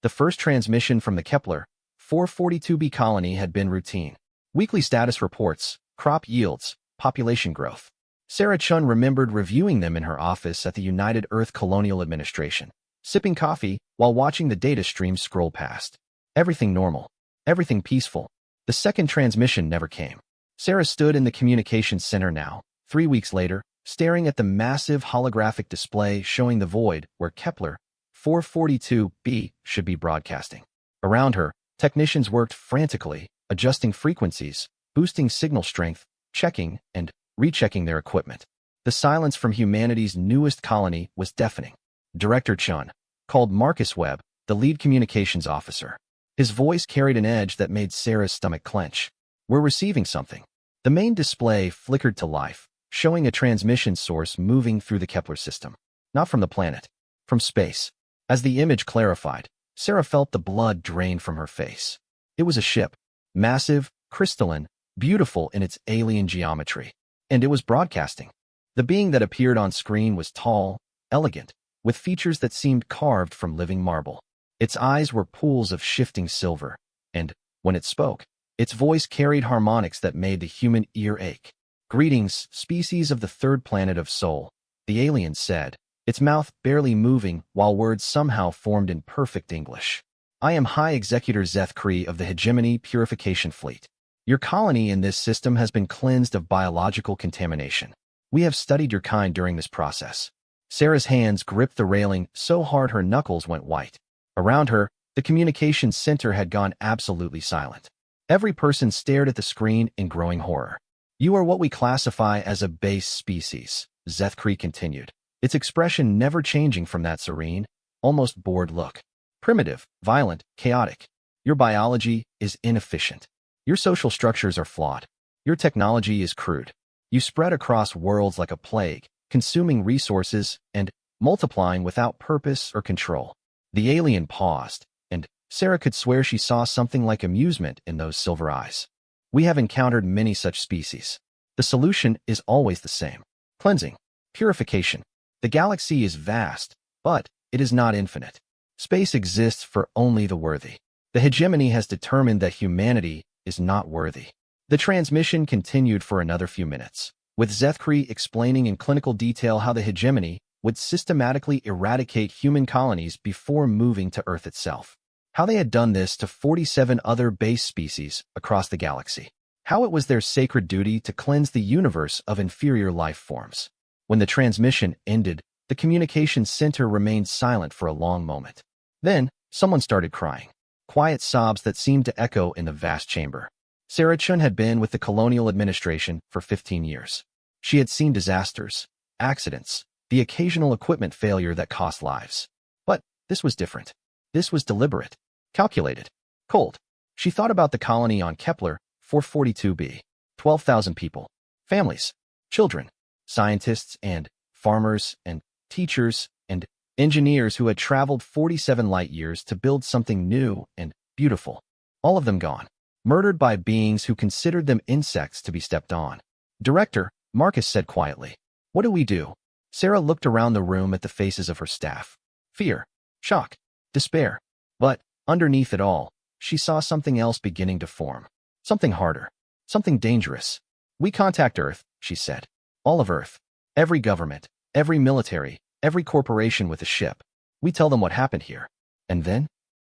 The first transmission from the Kepler 442b colony had been routine. Weekly status reports, crop yields, population growth. Sarah Chun remembered reviewing them in her office at the United Earth Colonial Administration, sipping coffee while watching the data stream scroll past. Everything normal. Everything peaceful. The second transmission never came. Sarah stood in the communications center now, 3 weeks later, staring at the massive holographic display showing the void where Kepler 442b should be broadcasting. Around her, technicians worked frantically, adjusting frequencies, boosting signal strength, checking and rechecking their equipment. The silence from humanity's newest colony was deafening. Director Chun called Marcus Webb, the lead communications officer. His voice carried an edge that made Sarah's stomach clench. "We're receiving something." The main display flickered to life, showing a transmission source moving through the Kepler system. Not from the planet, from space. As the image clarified, Sarah felt the blood drain from her face. It was a ship, massive, crystalline, beautiful in its alien geometry. And it was broadcasting. The being that appeared on screen was tall, elegant, with features that seemed carved from living marble. Its eyes were pools of shifting silver, and, when it spoke, its voice carried harmonics that made the human ear ache. "Greetings, species of the third planet of Sol," the alien said, its mouth barely moving while words somehow formed in perfect English. "I am High Executor Zeth Kree of the Hegemony Purification Fleet. Your colony in this system has been cleansed of biological contamination. We have studied your kind during this process." Sarah's hands gripped the railing so hard her knuckles went white. Around her, the communications center had gone absolutely silent. Every person stared at the screen in growing horror. "You are what we classify as a base species," Zeth Kree continued, its expression never changing from that serene, almost bored look. "Primitive, violent, chaotic. Your biology is inefficient. Your social structures are flawed. Your technology is crude. You spread across worlds like a plague, consuming resources and multiplying without purpose or control." The alien paused, and Sarah could swear she saw something like amusement in those silver eyes. "We have encountered many such species. The solution is always the same. Cleansing. Purification. The galaxy is vast, but it is not infinite. Space exists for only the worthy. The hegemony has determined that humanity is not worthy." The transmission continued for another few minutes, with Zeth Kree explaining in clinical detail how the hegemony would systematically eradicate human colonies before moving to Earth itself. How they had done this to 47 other base species across the galaxy. How it was their sacred duty to cleanse the universe of inferior life forms. When the transmission ended, the communications center remained silent for a long moment. Then, someone started crying. Quiet sobs that seemed to echo in the vast chamber. Sarah Chun had been with the Colonial Administration for 15 years. She had seen disasters, accidents, the occasional equipment failure that cost lives. But this was different. This was deliberate, calculated, cold. She thought about the colony on Kepler 442b. 12,000 people, families, children, scientists and farmers and teachers and engineers who had traveled 47 light years to build something new and beautiful. All of them gone, murdered by beings who considered them insects to be stepped on. "Director," Marcus said quietly, "what do we do?" Sarah looked around the room at the faces of her staff. Fear, shock, despair. But, underneath it all, she saw something else beginning to form. Something harder. Something dangerous. "We contact Earth," she said. "All of Earth. Every government, every military, every corporation with a ship. We tell them what happened here. And then?"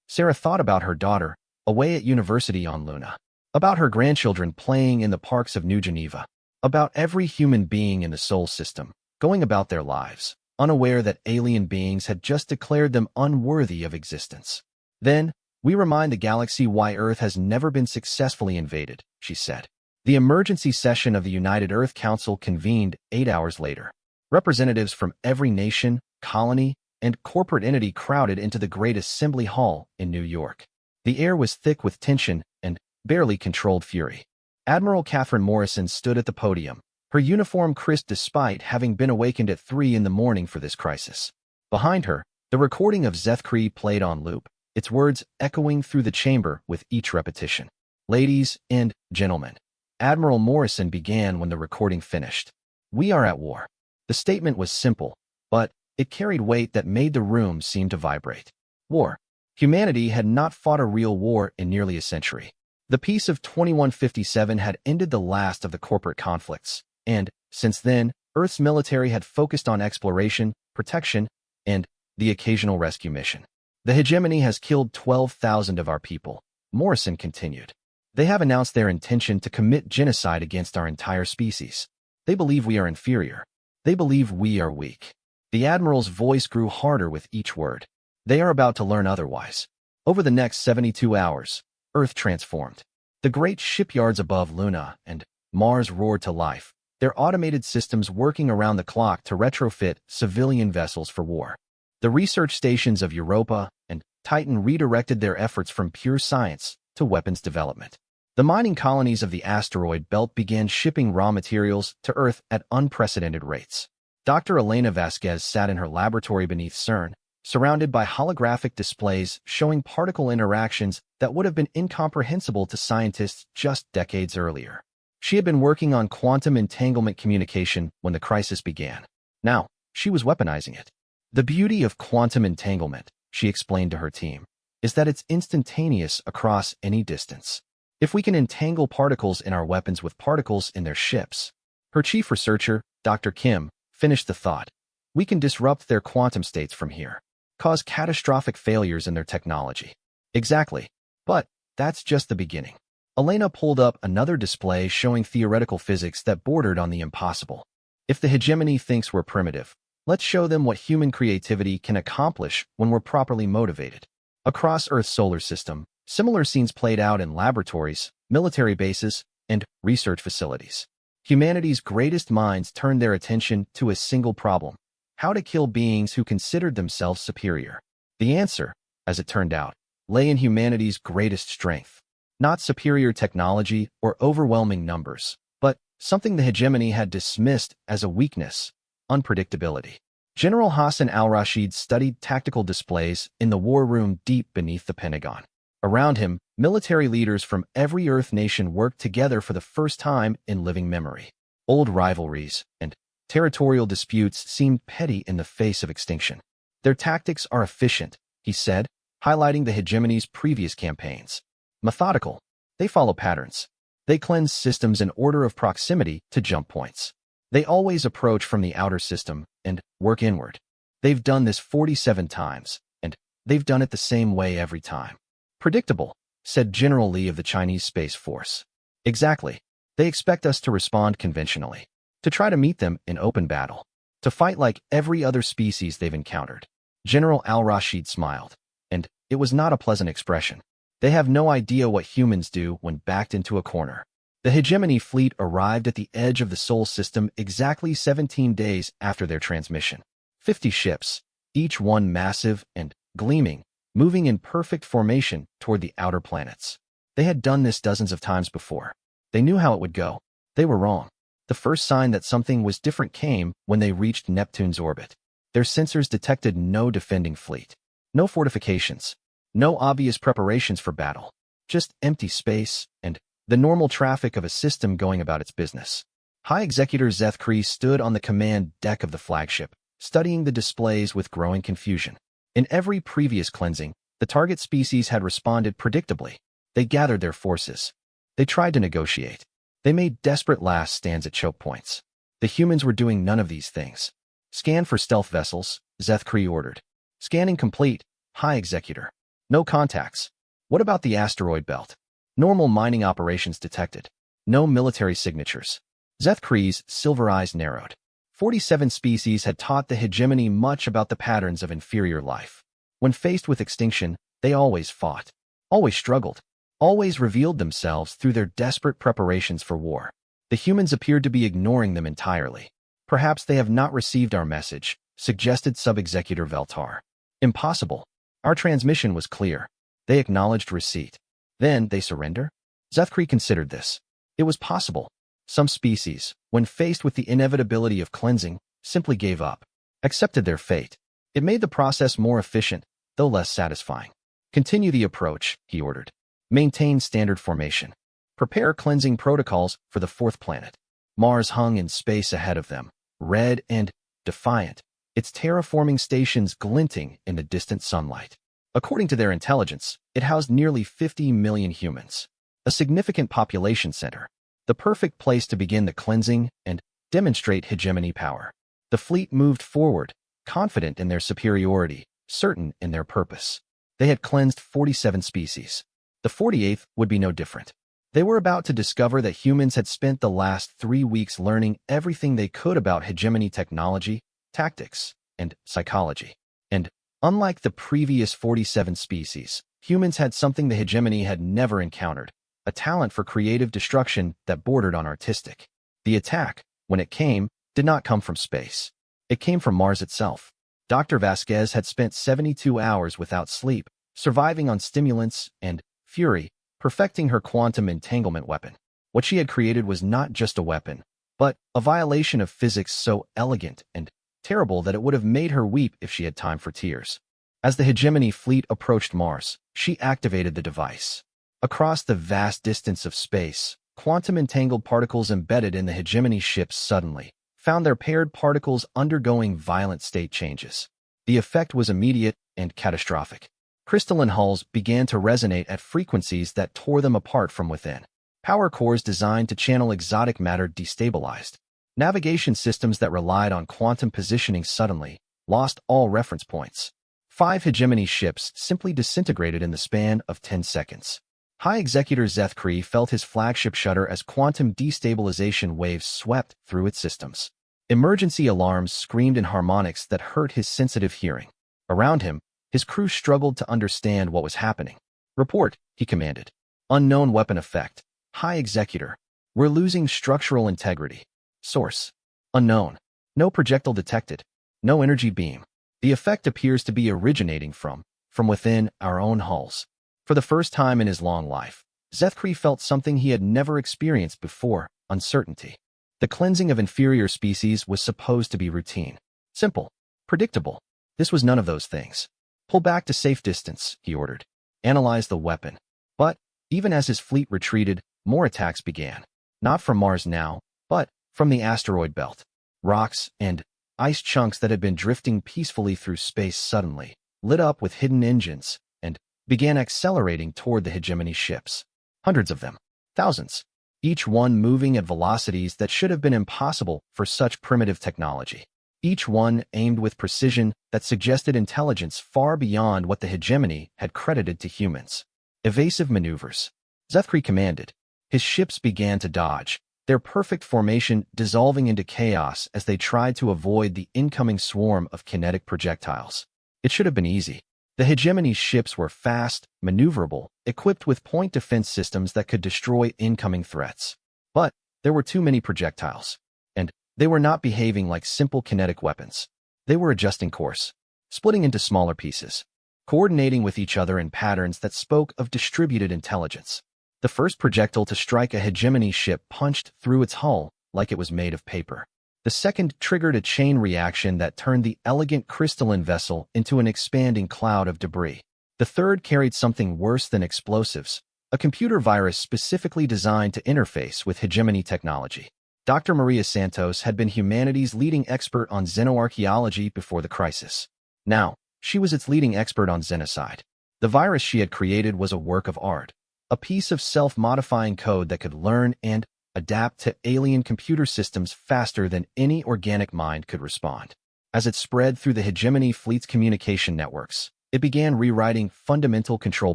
Sarah thought about her daughter, away at university on Luna. About her grandchildren playing in the parks of New Geneva. About every human being in the Sol system, going about their lives, unaware that alien beings had just declared them unworthy of existence. "Then, we remind the galaxy why Earth has never been successfully invaded," she said. The emergency session of the United Earth Council convened 8 hours later. Representatives from every nation, colony, and corporate entity crowded into the Great Assembly Hall in New York. The air was thick with tension and barely controlled fury. Admiral Catherine Morrison stood at the podium, her uniform crisp despite having been awakened at 3 in the morning for this crisis. Behind her, the recording of Zeth Kree played on loop, its words echoing through the chamber with each repetition. "Ladies and gentlemen," Admiral Morrison began when the recording finished. "We are at war." The statement was simple, but it carried weight that made the room seem to vibrate. "War," Humanity had not fought a real war in nearly a century. The Peace of 2157 had ended the last of the corporate conflicts, and, since then, Earth's military had focused on exploration, protection, and the occasional rescue mission. The hegemony has killed 12,000 of our people, Morrison continued. They have announced their intention to commit genocide against our entire species. They believe we are inferior. They believe we are weak. The Admiral's voice grew harder with each word. They are about to learn otherwise. Over the next 72 hours, Earth transformed. The great shipyards above Luna and Mars roared to life, their automated systems working around the clock to retrofit civilian vessels for war. The research stations of Europa and Titan redirected their efforts from pure science to weapons development. The mining colonies of the asteroid belt began shipping raw materials to Earth at unprecedented rates. Dr. Elena Vasquez sat in her laboratory beneath CERN, surrounded by holographic displays showing particle interactions that would have been incomprehensible to scientists just decades earlier. She had been working on quantum entanglement communication when the crisis began. Now, she was weaponizing it. The beauty of quantum entanglement, she explained to her team, is that it's instantaneous across any distance. If we can entangle particles in our weapons with particles in their ships, her chief researcher, Dr. Kim, finished the thought, we can disrupt their quantum states from here, cause catastrophic failures in their technology. Exactly. But that's just the beginning. Elena pulled up another display showing theoretical physics that bordered on the impossible. If the hegemony thinks we're primitive, let's show them what human creativity can accomplish when we're properly motivated. Across Earth's solar system, similar scenes played out in laboratories, military bases, and research facilities. Humanity's greatest minds turned their attention to a single problem: how to kill beings who considered themselves superior. The answer, as it turned out, lay in humanity's greatest strength. Not superior technology or overwhelming numbers, but something the hegemony had dismissed as a weakness: unpredictability. General Hassan al-Rashid studied tactical displays in the war room deep beneath the Pentagon. Around him, military leaders from every Earth nation worked together for the first time in living memory. Old rivalries and territorial disputes seemed petty in the face of extinction. Their tactics are efficient, he said, highlighting the hegemony's previous campaigns. Methodical. They follow patterns. They cleanse systems in order of proximity to jump points. They always approach from the outer system and work inward. They've done this 47 times, and they've done it the same way every time. Predictable, said General Li of the Chinese Space Force. Exactly. They expect us to respond conventionally, to try to meet them in open battle, to fight like every other species they've encountered. General al-Rashid smiled, and it was not a pleasant expression. They have no idea what humans do when backed into a corner. The hegemony fleet arrived at the edge of the Sol system exactly 17 days after their transmission. 50 ships, each one massive and gleaming, moving in perfect formation toward the outer planets. They had done this dozens of times before. They knew how it would go. They were wrong. The first sign that something was different came when they reached Neptune's orbit. Their sensors detected no defending fleet, no fortifications, no obvious preparations for battle, just empty space and the normal traffic of a system going about its business. High Executor Zeth Kree stood on the command deck of the flagship, studying the displays with growing confusion. In every previous cleansing, the target species had responded predictably. They gathered their forces. They tried to negotiate. They made desperate last stands at choke points. The humans were doing none of these things. Scan for stealth vessels, Zeth Kree ordered. Scanning complete, High Executor. No contacts. What about the asteroid belt? Normal mining operations detected. No military signatures. Zeth Kree's silver eyes narrowed. 47 species had taught the hegemony much about the patterns of inferior life. When faced with extinction, they always fought, always struggled, always revealed themselves through their desperate preparations for war. The humans appeared to be ignoring them entirely. Perhaps they have not received our message, suggested Sub-Executor Veltar. Impossible. Our transmission was clear. They acknowledged receipt. Then they surrender? Zeth Kree considered this. It was possible. Some species, when faced with the inevitability of cleansing, simply gave up, accepted their fate. It made the process more efficient, though less satisfying. Continue the approach, he ordered. Maintain standard formation. Prepare cleansing protocols for the fourth planet. Mars hung in space ahead of them, red and defiant, its terraforming stations glinting in the distant sunlight. According to their intelligence, it housed nearly 50 million humans, a significant population center, the perfect place to begin the cleansing and demonstrate hegemony power. The fleet moved forward, confident in their superiority, certain in their purpose. They had cleansed 47 species. The 48th would be no different. They were about to discover that humans had spent the last 3 weeks learning everything they could about hegemony technology, tactics, and psychology. And, unlike the previous 47 species, humans had something the hegemony had never encountered, a talent for creative destruction that bordered on artistic. The attack, when it came, did not come from space. It came from Mars itself. Dr. Vasquez had spent 72 hours without sleep, surviving on stimulants and fury, perfecting her quantum entanglement weapon. What she had created was not just a weapon, but a violation of physics so elegant and terrible that it would have made her weep if she had time for tears. As the hegemony fleet approached Mars, she activated the device. Across the vast distance of space, quantum-entangled particles embedded in the hegemony ships suddenly found their paired particles undergoing violent state changes. The effect was immediate and catastrophic. Crystalline hulls began to resonate at frequencies that tore them apart from within. Power cores designed to channel exotic matter destabilized. Navigation systems that relied on quantum positioning suddenly lost all reference points. 5 hegemony ships simply disintegrated in the span of 10 seconds. High Executor Zethkri felt his flagship shudder as quantum destabilization waves swept through its systems. Emergency alarms screamed in harmonics that hurt his sensitive hearing. Around him, his crew struggled to understand what was happening. "Report," he commanded. "Unknown weapon effect. High Executor. We're losing structural integrity. Source: unknown. No projectile detected. No energy beam. The effect appears to be originating from within our own hulls." For the first time in his long life, Zethkri felt something he had never experienced before: uncertainty. The cleansing of inferior species was supposed to be routine, simple, predictable. This was none of those things. "Pull back to safe distance," he ordered. "Analyze the weapon." But, even as his fleet retreated, more attacks began. Not from Mars now, but from the asteroid belt. Rocks and ice chunks that had been drifting peacefully through space suddenly lit up with hidden engines and began accelerating toward the hegemony ships. Hundreds of them. Thousands. Each one moving at velocities that should have been impossible for such primitive technology. Each one aimed with precision that suggested intelligence far beyond what the hegemony had credited to humans. Evasive maneuvers. Zethkri commanded. His ships began to dodge, their perfect formation dissolving into chaos as they tried to avoid the incoming swarm of kinetic projectiles. It should have been easy. The hegemony ships were fast, maneuverable, equipped with point defense systems that could destroy incoming threats. But there were too many projectiles. And they were not behaving like simple kinetic weapons. They were adjusting course, splitting into smaller pieces, coordinating with each other in patterns that spoke of distributed intelligence. The first projectile to strike a hegemony ship punched through its hull like it was made of paper. The second triggered a chain reaction that turned the elegant crystalline vessel into an expanding cloud of debris. The third carried something worse than explosives, a computer virus specifically designed to interface with hegemony technology. Dr. Maria Santos had been humanity's leading expert on xenoarchaeology before the crisis. Now, she was its leading expert on genocide. The virus she had created was a work of art, a piece of self-modifying code that could learn and adapt to alien computer systems faster than any organic mind could respond. As it spread through the hegemony fleet's communication networks, it began rewriting fundamental control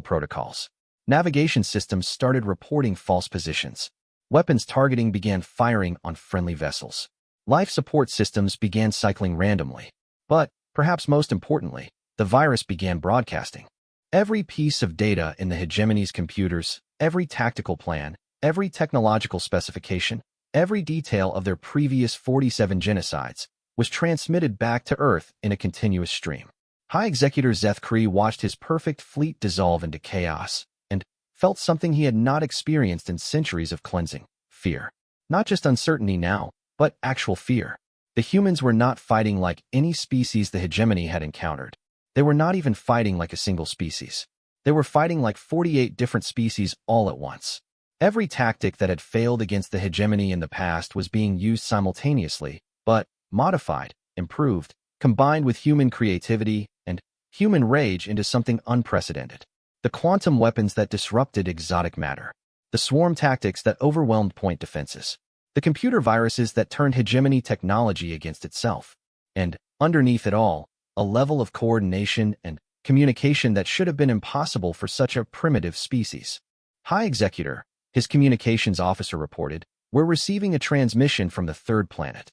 protocols. Navigation systems started reporting false positions. Weapons targeting began firing on friendly vessels. Life support systems began cycling randomly. But, perhaps most importantly, the virus began broadcasting. Every piece of data in the hegemony's computers, every tactical plan, every technological specification, every detail of their previous 47 genocides was transmitted back to Earth in a continuous stream. High Executor Zethkri watched his perfect fleet dissolve into chaos and felt something he had not experienced in centuries of cleansing: fear. Not just uncertainty now, but actual fear. The humans were not fighting like any species the hegemony had encountered. They were not even fighting like a single species. They were fighting like 48 different species all at once. Every tactic that had failed against the hegemony in the past was being used simultaneously, but modified, improved, combined with human creativity and human rage into something unprecedented. The quantum weapons that disrupted exotic matter. The swarm tactics that overwhelmed point defenses. The computer viruses that turned hegemony technology against itself. And, underneath it all, a level of coordination and communication that should have been impossible for such a primitive species. High Executor, his communications officer reported, we're receiving a transmission from the third planet.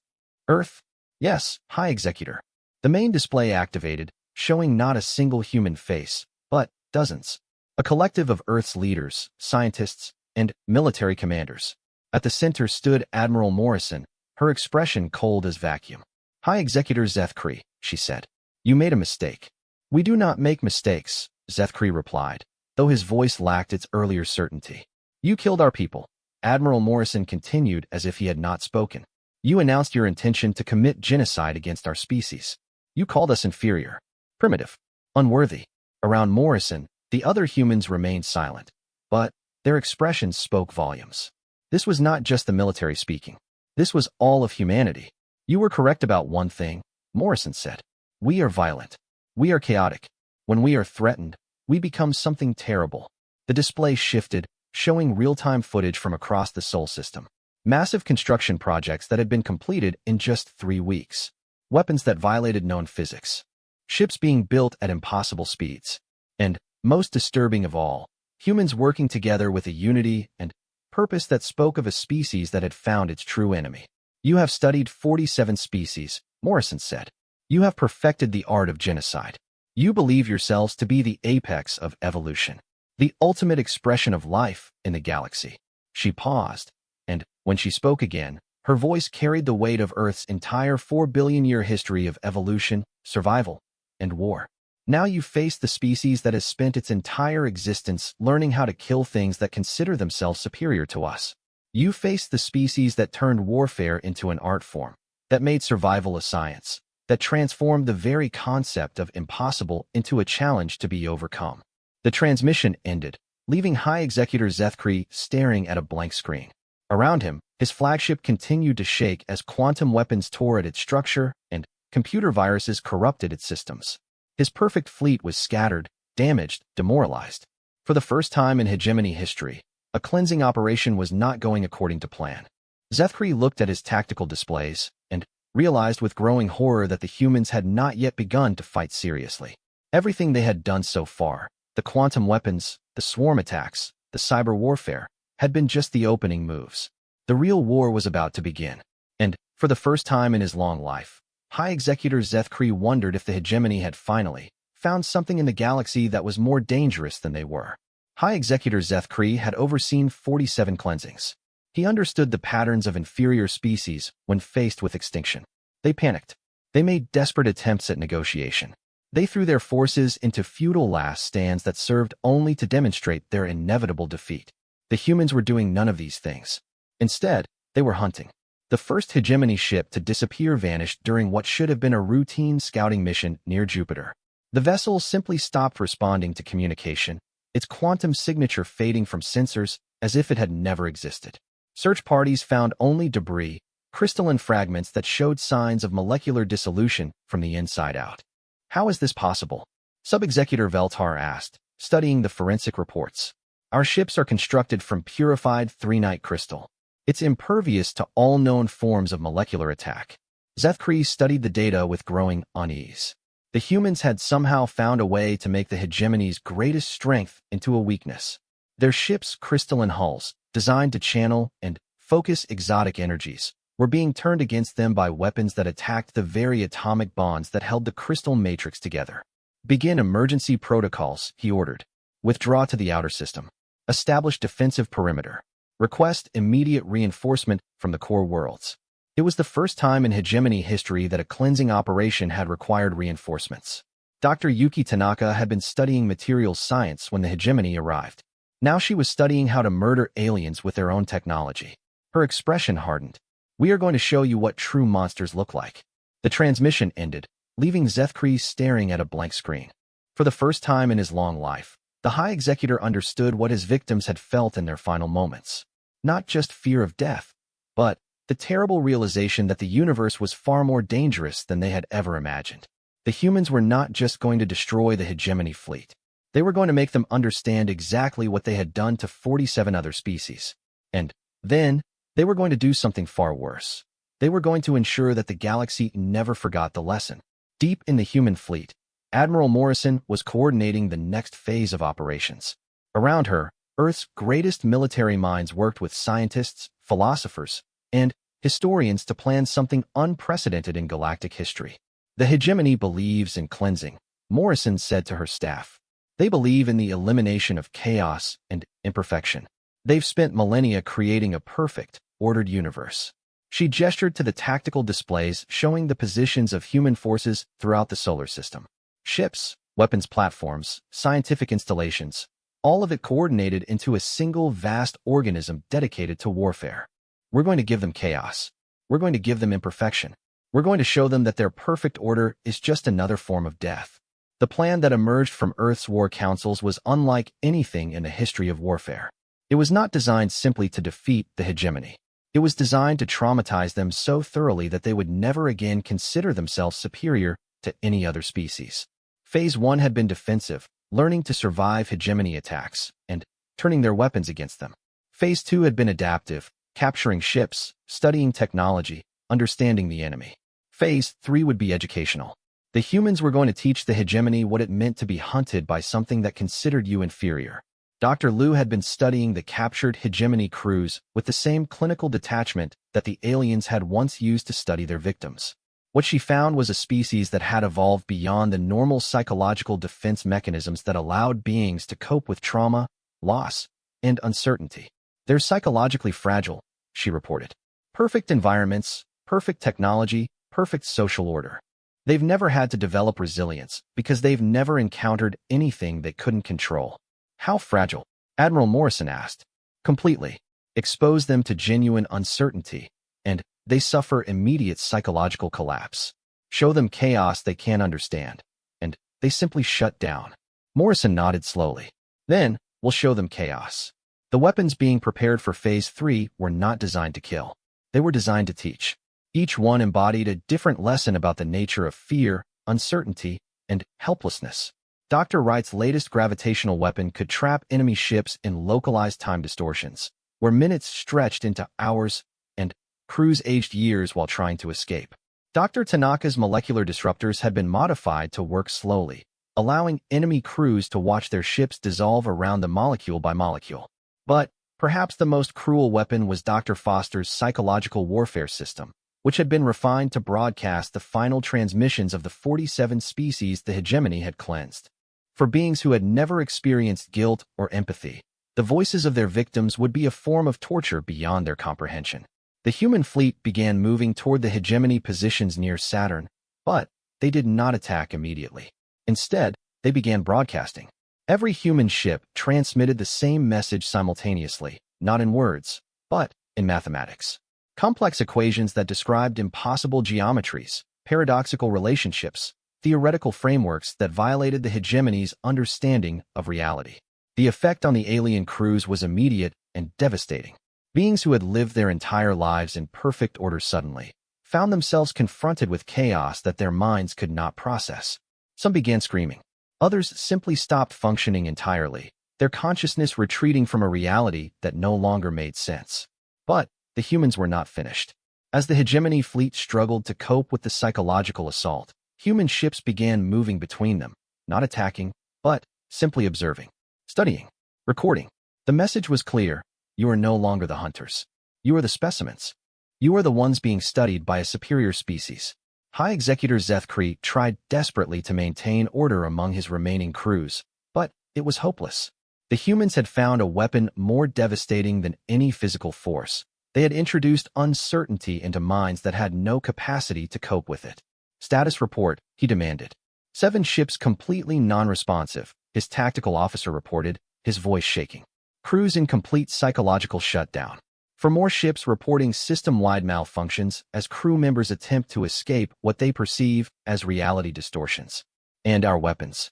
Earth? Yes, High Executor. The main display activated, showing not a single human face, but dozens. A collective of Earth's leaders, scientists, and military commanders. At the center stood Admiral Morrison, her expression cold as vacuum. High Executor Zethkri, she said. You made a mistake. We do not make mistakes, Zethkri replied, though his voice lacked its earlier certainty. You killed our people. Admiral Morrison continued as if he had not spoken. You announced your intention to commit genocide against our species. You called us inferior, primitive, unworthy. Around Morrison, the other humans remained silent, but their expressions spoke volumes. This was not just the military speaking. This was all of humanity. You were correct about one thing, Morrison said. We are violent. We are chaotic. When we are threatened, we become something terrible. The display shifted, showing real-time footage from across the Sol system. Massive construction projects that had been completed in just 3 weeks. Weapons that violated known physics. Ships being built at impossible speeds. And, most disturbing of all, humans working together with a unity and purpose that spoke of a species that had found its true enemy. You have studied 47 species, Morrison said. You have perfected the art of genocide. You believe yourselves to be the apex of evolution, the ultimate expression of life in the galaxy. She paused, and, when she spoke again, her voice carried the weight of Earth's entire 4-billion-year history of evolution, survival, and war. Now you face the species that has spent its entire existence learning how to kill things that consider themselves superior to us. You face the species that turned warfare into an art form, that made survival a science, that transformed the very concept of impossible into a challenge to be overcome. The transmission ended, leaving High Executor Zethkri staring at a blank screen. Around him, his flagship continued to shake as quantum weapons tore at its structure and computer viruses corrupted its systems. His perfect fleet was scattered, damaged, demoralized. For the first time in hegemony history, a cleansing operation was not going according to plan. Zethkri looked at his tactical displays and realized with growing horror that the humans had not yet begun to fight seriously. Everything they had done so far, the quantum weapons, the swarm attacks, the cyber warfare, had been just the opening moves. The real war was about to begin. And, for the first time in his long life, High Executor Zethkri wondered if the hegemony had finally found something in the galaxy that was more dangerous than they were. High Executor Zethkri had overseen 47 cleansings. He understood the patterns of inferior species when faced with extinction. They panicked. They made desperate attempts at negotiation. They threw their forces into futile last stands that served only to demonstrate their inevitable defeat. The humans were doing none of these things. Instead, they were hunting. The first hegemony ship to disappear vanished during what should have been a routine scouting mission near Jupiter. The vessel simply stopped responding to communication, its quantum signature fading from sensors as if it had never existed. Search parties found only debris, crystalline fragments that showed signs of molecular dissolution from the inside out. How is this possible? Sub-Executor Veltar asked, studying the forensic reports. Our ships are constructed from purified threnite crystal. It's impervious to all known forms of molecular attack. Zethkri studied the data with growing unease. The humans had somehow found a way to make the hegemony's greatest strength into a weakness. Their ships' crystalline hulls, designed to channel and focus exotic energies, were being turned against them by weapons that attacked the very atomic bonds that held the crystal matrix together. Begin emergency protocols, he ordered. Withdraw to the outer system. Establish defensive perimeter. Request immediate reinforcement from the core worlds. It was the first time in hegemony history that a cleansing operation had required reinforcements. Dr. Yuki Tanaka had been studying materials science when the hegemony arrived. Now she was studying how to murder aliens with their own technology. Her expression hardened. We are going to show you what true monsters look like. The transmission ended, leaving Zethkri staring at a blank screen. For the first time in his long life, the High Executor understood what his victims had felt in their final moments. Not just fear of death, but the terrible realization that the universe was far more dangerous than they had ever imagined. The humans were not just going to destroy the hegemony fleet. They were going to make them understand exactly what they had done to 47 other species. And then, they were going to do something far worse. They were going to ensure that the galaxy never forgot the lesson. Deep in the human fleet, Admiral Morrison was coordinating the next phase of operations. Around her, Earth's greatest military minds worked with scientists, philosophers, and historians to plan something unprecedented in galactic history. The hegemony believes in cleansing, Morrison said to her staff. They believe in the elimination of chaos and imperfection. They've spent millennia creating a perfect, ordered universe. She gestured to the tactical displays showing the positions of human forces throughout the solar system. Ships, weapons platforms, scientific installations, all of it coordinated into a single vast organism dedicated to warfare. We're going to give them chaos. We're going to give them imperfection. We're going to show them that their perfect order is just another form of death. The plan that emerged from Earth's war councils was unlike anything in the history of warfare. It was not designed simply to defeat the hegemony. It was designed to traumatize them so thoroughly that they would never again consider themselves superior to any other species. Phase 1 had been defensive, learning to survive hegemony attacks, and turning their weapons against them. Phase 2 had been adaptive, capturing ships, studying technology, understanding the enemy. Phase 3 would be educational. The humans were going to teach the hegemony what it meant to be hunted by something that considered you inferior. Dr. Liu had been studying the captured hegemony crews with the same clinical detachment that the aliens had once used to study their victims. What she found was a species that had evolved beyond the normal psychological defense mechanisms that allowed beings to cope with trauma, loss, and uncertainty. They're psychologically fragile, she reported. Perfect environments, perfect technology, perfect social order. They've never had to develop resilience because they've never encountered anything they couldn't control. How fragile? Admiral Morrison asked. Completely. Expose them to genuine uncertainty, and they suffer immediate psychological collapse. Show them chaos they can't understand, and they simply shut down. Morrison nodded slowly. Then, we'll show them chaos. The weapons being prepared for Phase 3 were not designed to kill. They were designed to teach. Each one embodied a different lesson about the nature of fear, uncertainty, and helplessness. Dr. Wright's latest gravitational weapon could trap enemy ships in localized time distortions, where minutes stretched into hours and crews aged years while trying to escape. Dr. Tanaka's molecular disruptors had been modified to work slowly, allowing enemy crews to watch their ships dissolve around them molecule by molecule. But perhaps the most cruel weapon was Dr. Foster's psychological warfare system, which had been refined to broadcast the final transmissions of the 47 species the hegemony had cleansed. For beings who had never experienced guilt or empathy, the voices of their victims would be a form of torture beyond their comprehension. The human fleet began moving toward the hegemony positions near Saturn, but they did not attack immediately. Instead, they began broadcasting. Every human ship transmitted the same message simultaneously, not in words, but in mathematics. Complex equations that described impossible geometries, paradoxical relationships, theoretical frameworks that violated the hegemony's understanding of reality. The effect on the alien crews was immediate and devastating. Beings who had lived their entire lives in perfect order suddenly found themselves confronted with chaos that their minds could not process. Some began screaming. Others simply stopped functioning entirely, their consciousness retreating from a reality that no longer made sense. But the humans were not finished. As the hegemony fleet struggled to cope with the psychological assault, human ships began moving between them, not attacking, but simply observing, studying, recording. The message was clear. You are no longer the hunters. You are the specimens. You are the ones being studied by a superior species. High Executor Zethkri tried desperately to maintain order among his remaining crews, but it was hopeless. The humans had found a weapon more devastating than any physical force. They had introduced uncertainty into minds that had no capacity to cope with it. Status report, he demanded. 7 ships completely non-responsive, his tactical officer reported, his voice shaking. Crews in complete psychological shutdown. For more ships reporting system-wide malfunctions as crew members attempt to escape what they perceive as reality distortions. And our weapons.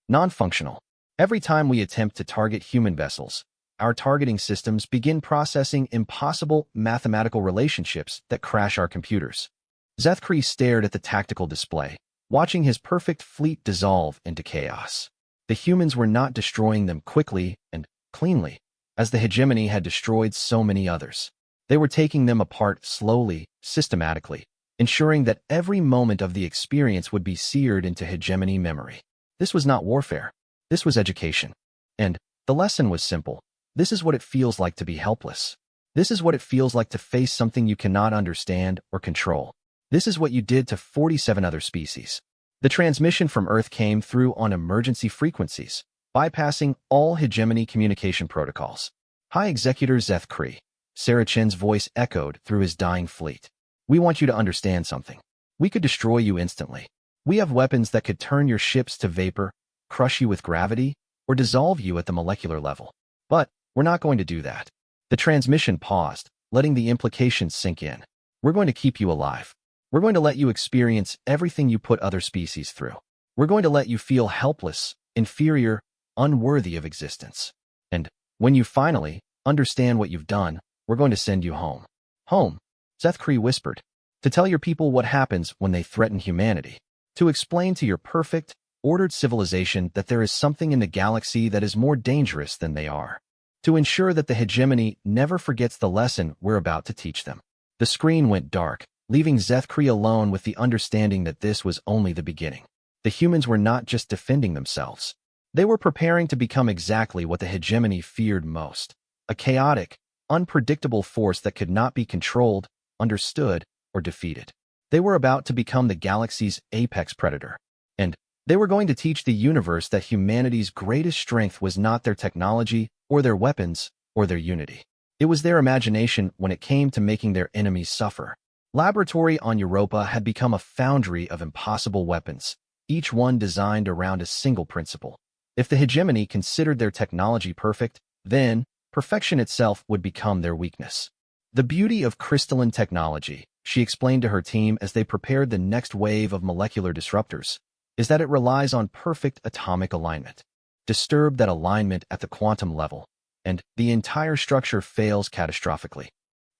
Non-functional. Every time we attempt to target human vessels, our targeting systems begin processing impossible mathematical relationships that crash our computers. Zethkri stared at the tactical display, watching his perfect fleet dissolve into chaos. The humans were not destroying them quickly and cleanly, as the hegemony had destroyed so many others. They were taking them apart slowly, systematically, ensuring that every moment of the experience would be seared into hegemony memory. This was not warfare. This was education. And the lesson was simple. This is what it feels like to be helpless. This is what it feels like to face something you cannot understand or control. This is what you did to 47 other species. The transmission from Earth came through on emergency frequencies, bypassing all hegemony communication protocols. High Executor Zeth Kree. Sarah Chen's voice echoed through his dying fleet. We want you to understand something. We could destroy you instantly. We have weapons that could turn your ships to vapor, crush you with gravity, or dissolve you at the molecular level. But we're not going to do that. The transmission paused, letting the implications sink in. We're going to keep you alive. We're going to let you experience everything you put other species through. We're going to let you feel helpless, inferior, unworthy of existence. And when you finally understand what you've done, we're going to send you home. Home, Zeth Kree whispered. To tell your people what happens when they threaten humanity. To explain to your perfect, ordered civilization that there is something in the galaxy that is more dangerous than they are. To ensure that the hegemony never forgets the lesson we're about to teach them. The screen went dark, leaving Zeth Kree alone with the understanding that this was only the beginning. The humans were not just defending themselves. They were preparing to become exactly what the hegemony feared most. A chaotic, unpredictable force that could not be controlled, understood, or defeated. They were about to become the galaxy's apex predator. And they were going to teach the universe that humanity's greatest strength was not their technology, or their weapons, or their unity. It was their imagination when it came to making their enemies suffer. Laboratory on Europa had become a foundry of impossible weapons, each one designed around a single principle. If the hegemony considered their technology perfect, then perfection itself would become their weakness. The beauty of crystalline technology, she explained to her team as they prepared the next wave of molecular disruptors, is that it relies on perfect atomic alignment. Disturb that alignment at the quantum level, and the entire structure fails catastrophically.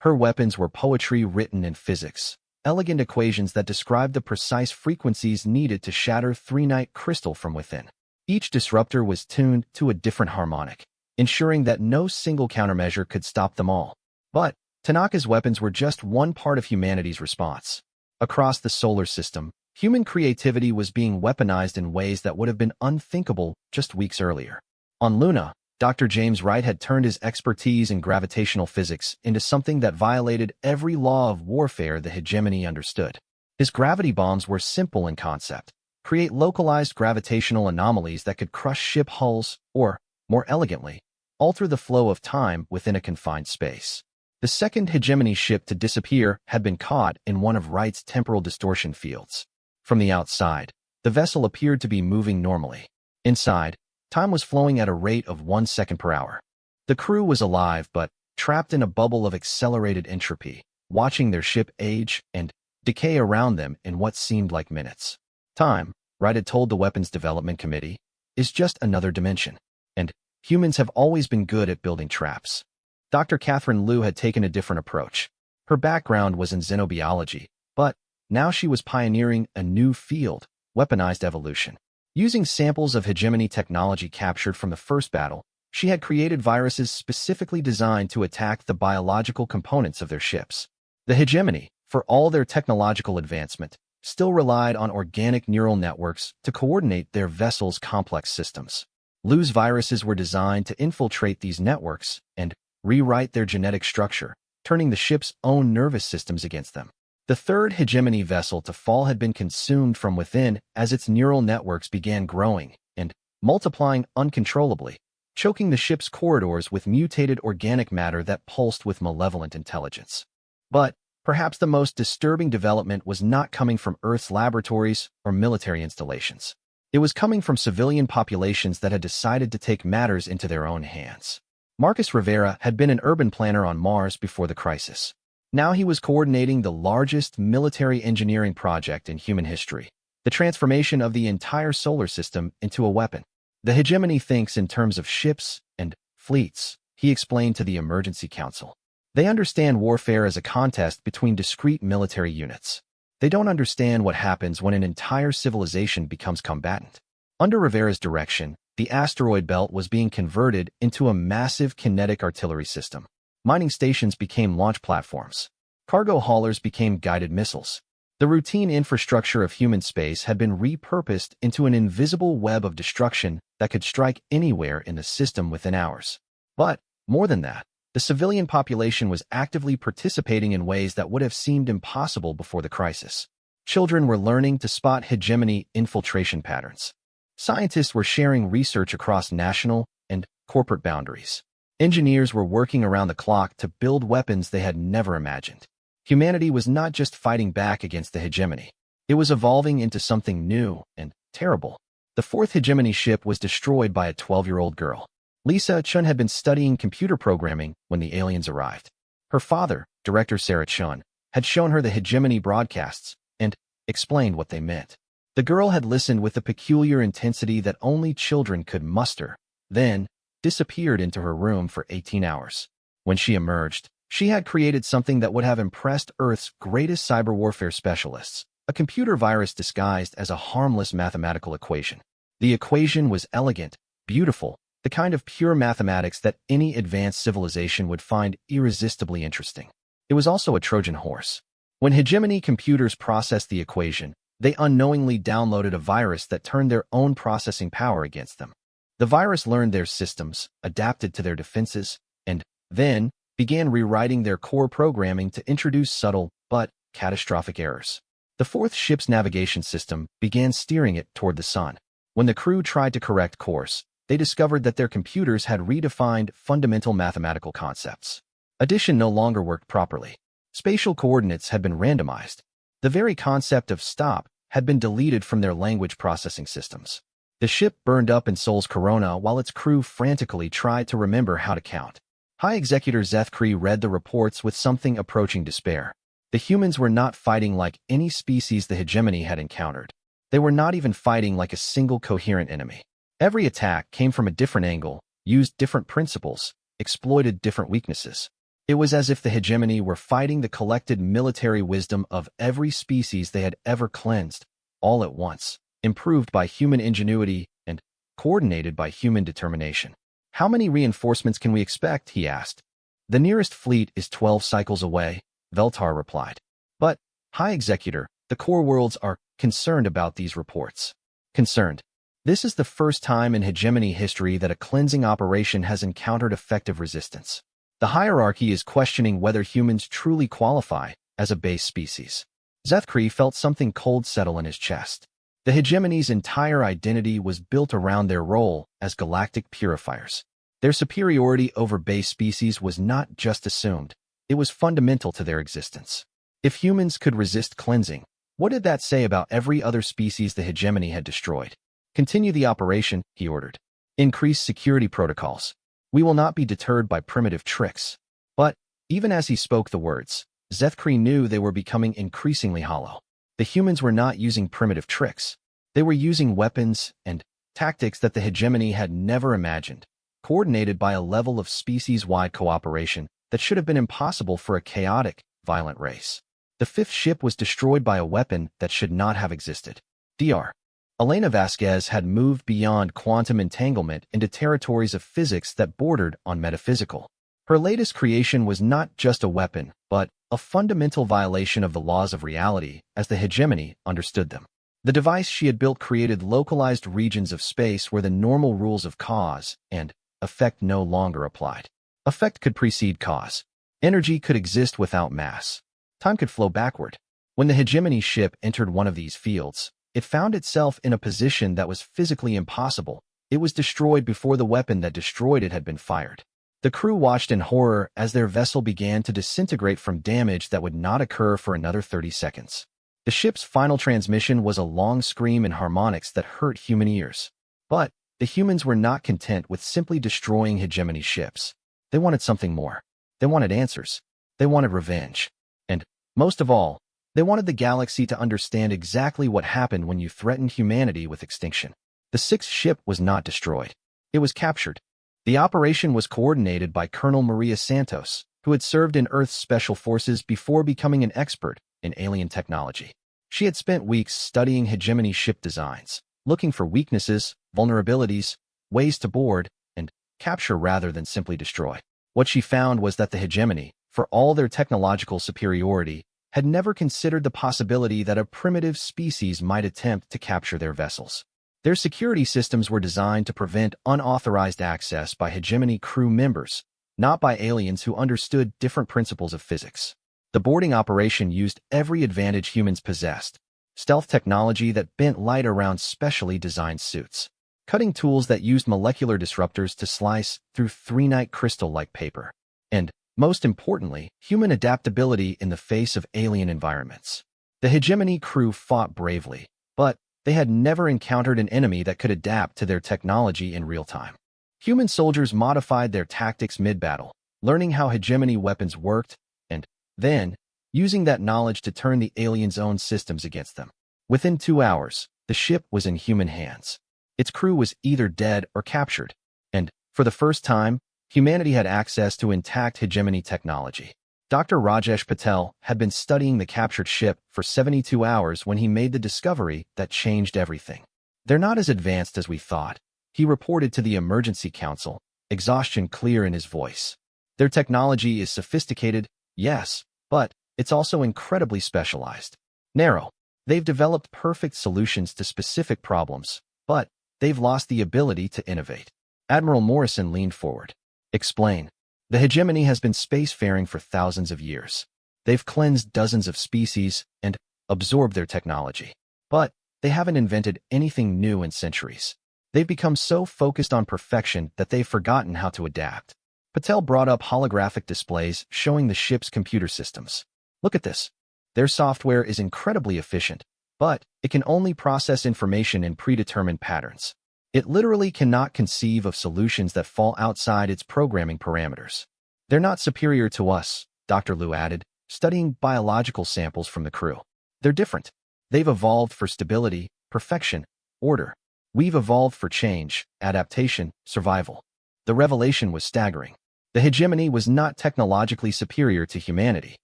Her weapons were poetry written in physics, elegant equations that described the precise frequencies needed to shatter three-night crystal from within. Each disruptor was tuned to a different harmonic, ensuring that no single countermeasure could stop them all. But Tanaka's weapons were just one part of humanity's response. Across the solar system, human creativity was being weaponized in ways that would have been unthinkable just weeks earlier. On Luna, Dr. James Wright had turned his expertise in gravitational physics into something that violated every law of warfare the hegemony understood. His gravity bombs were simple in concept, create localized gravitational anomalies that could crush ship hulls or, more elegantly, alter the flow of time within a confined space. The second hegemony ship to disappear had been caught in one of Wright's temporal distortion fields. From the outside, the vessel appeared to be moving normally. Inside, time was flowing at a rate of 1 second per hour. The crew was alive but trapped in a bubble of accelerated entropy, watching their ship age and decay around them in what seemed like minutes. Time, Wright had told the Weapons Development Committee, is just another dimension, and humans have always been good at building traps. Dr. Catherine Liu had taken a different approach. Her background was in xenobiology, but now she was pioneering a new field, weaponized evolution. Using samples of hegemony technology captured from the first battle, she had created viruses specifically designed to attack the biological components of their ships. The hegemony, for all their technological advancement, still relied on organic neural networks to coordinate their vessels' complex systems. Liu's viruses were designed to infiltrate these networks and rewrite their genetic structure, turning the ship's own nervous systems against them. The third hegemony vessel to fall had been consumed from within as its neural networks began growing and multiplying uncontrollably, choking the ship's corridors with mutated organic matter that pulsed with malevolent intelligence. But perhaps the most disturbing development was not coming from Earth's laboratories or military installations. It was coming from civilian populations that had decided to take matters into their own hands. Marcus Rivera had been an urban planner on Mars before the crisis. Now he was coordinating the largest military engineering project in human history, the transformation of the entire solar system into a weapon. The hegemony thinks in terms of ships and fleets, he explained to the Emergency Council. They understand warfare as a contest between discrete military units. They don't understand what happens when an entire civilization becomes combatant. Under Rivera's direction, the asteroid belt was being converted into a massive kinetic artillery system. Mining stations became launch platforms. Cargo haulers became guided missiles. The routine infrastructure of human space had been repurposed into an invisible web of destruction that could strike anywhere in the system within hours. But, more than that, the civilian population was actively participating in ways that would have seemed impossible before the crisis. Children were learning to spot hegemony infiltration patterns. Scientists were sharing research across national and corporate boundaries. Engineers were working around the clock to build weapons they had never imagined. Humanity was not just fighting back against the hegemony. It was evolving into something new and terrible. The fourth hegemony ship was destroyed by a 12-year-old girl. Lisa Chun had been studying computer programming when the aliens arrived. Her father, director Sarah Chun, had shown her the hegemony broadcasts and explained what they meant. The girl had listened with a peculiar intensity that only children could muster, then disappeared into her room for 18 hours. When she emerged, she had created something that would have impressed Earth's greatest cyber warfare specialists, a computer virus disguised as a harmless mathematical equation. The equation was elegant, beautiful, the kind of pure mathematics that any advanced civilization would find irresistibly interesting. It was also a Trojan horse. When hegemony computers processed the equation, they unknowingly downloaded a virus that turned their own processing power against them. The virus learned their systems, adapted to their defenses, and then began rewriting their core programming to introduce subtle but catastrophic errors. The fourth ship's navigation system began steering it toward the sun. When the crew tried to correct course, they discovered that their computers had redefined fundamental mathematical concepts. Addition no longer worked properly. Spatial coordinates had been randomized. The very concept of stop had been deleted from their language processing systems. The ship burned up in Sol's Corona while its crew frantically tried to remember how to count. High Executor Zethkri read the reports with something approaching despair. The humans were not fighting like any species the hegemony had encountered. They were not even fighting like a single coherent enemy. Every attack came from a different angle, used different principles, exploited different weaknesses. It was as if the hegemony were fighting the collected military wisdom of every species they had ever cleansed, all at once, improved by human ingenuity and coordinated by human determination. How many reinforcements can we expect? He asked. The nearest fleet is 12 cycles away, Veltar replied. But, High Executor, the core worlds are concerned about these reports. Concerned. This is the first time in hegemony history that a cleansing operation has encountered effective resistance. The hierarchy is questioning whether humans truly qualify as a base species. Zethkri felt something cold settle in his chest. The hegemony's entire identity was built around their role as galactic purifiers. Their superiority over base species was not just assumed, it was fundamental to their existence. If humans could resist cleansing, what did that say about every other species the hegemony had destroyed? Continue the operation, he ordered. Increase security protocols. We will not be deterred by primitive tricks. But, even as he spoke the words, Zethkri knew they were becoming increasingly hollow. The humans were not using primitive tricks. They were using weapons and tactics that the hegemony had never imagined, coordinated by a level of species-wide cooperation that should have been impossible for a chaotic, violent race. The fifth ship was destroyed by a weapon that should not have existed. Dr. Elena Vasquez had moved beyond quantum entanglement into territories of physics that bordered on metaphysical. Her latest creation was not just a weapon, but a fundamental violation of the laws of reality as the hegemony understood them. The device she had built created localized regions of space where the normal rules of cause and effect no longer applied. Effect could precede cause. Energy could exist without mass. Time could flow backward. When the hegemony ship entered one of these fields, it found itself in a position that was physically impossible. It was destroyed before the weapon that destroyed it had been fired. The crew watched in horror as their vessel began to disintegrate from damage that would not occur for another 30 seconds. The ship's final transmission was a long scream in harmonics that hurt human ears. But the humans were not content with simply destroying hegemony ships. They wanted something more. They wanted answers. They wanted revenge. And, most of all, they wanted the galaxy to understand exactly what happened when you threatened humanity with extinction. The sixth ship was not destroyed. It was captured. The operation was coordinated by Colonel Maria Santos, who had served in Earth's special forces before becoming an expert in alien technology. She had spent weeks studying hegemony ship designs, looking for weaknesses, vulnerabilities, ways to board, and capture rather than simply destroy. What she found was that the hegemony, for all their technological superiority, had never considered the possibility that a primitive species might attempt to capture their vessels. Their security systems were designed to prevent unauthorized access by hegemony crew members, not by aliens who understood different principles of physics. The boarding operation used every advantage humans possessed: stealth technology that bent light around specially designed suits, cutting tools that used molecular disruptors to slice through three-night crystal-like paper, and, most importantly, human adaptability in the face of alien environments. The hegemony crew fought bravely, but they had never encountered an enemy that could adapt to their technology in real time. Human soldiers modified their tactics mid-battle, learning how hegemony weapons worked, and then using that knowledge to turn the aliens' own systems against them. Within 2 hours, the ship was in human hands. Its crew was either dead or captured, and, for the first time, humanity had access to intact hegemony technology. Dr. Rajesh Patel had been studying the captured ship for 72 hours when he made the discovery that changed everything. "They're not as advanced as we thought," he reported to the Emergency Council, exhaustion clear in his voice. "Their technology is sophisticated, yes, but it's also incredibly specialized. Narrow. They've developed perfect solutions to specific problems, but they've lost the ability to innovate." Admiral Morrison leaned forward. "Explain." "The hegemony has been spacefaring for thousands of years. They've cleansed dozens of species and absorbed their technology. But they haven't invented anything new in centuries. They've become so focused on perfection that they've forgotten how to adapt." Patel brought up holographic displays showing the ship's computer systems. "Look at this. Their software is incredibly efficient, but it can only process information in predetermined patterns. It literally cannot conceive of solutions that fall outside its programming parameters." "They're not superior to us," Dr. Liu added, studying biological samples from the crew. "They're different. They've evolved for stability, perfection, order. We've evolved for change, adaptation, survival." The revelation was staggering. The hegemony was not technologically superior to humanity.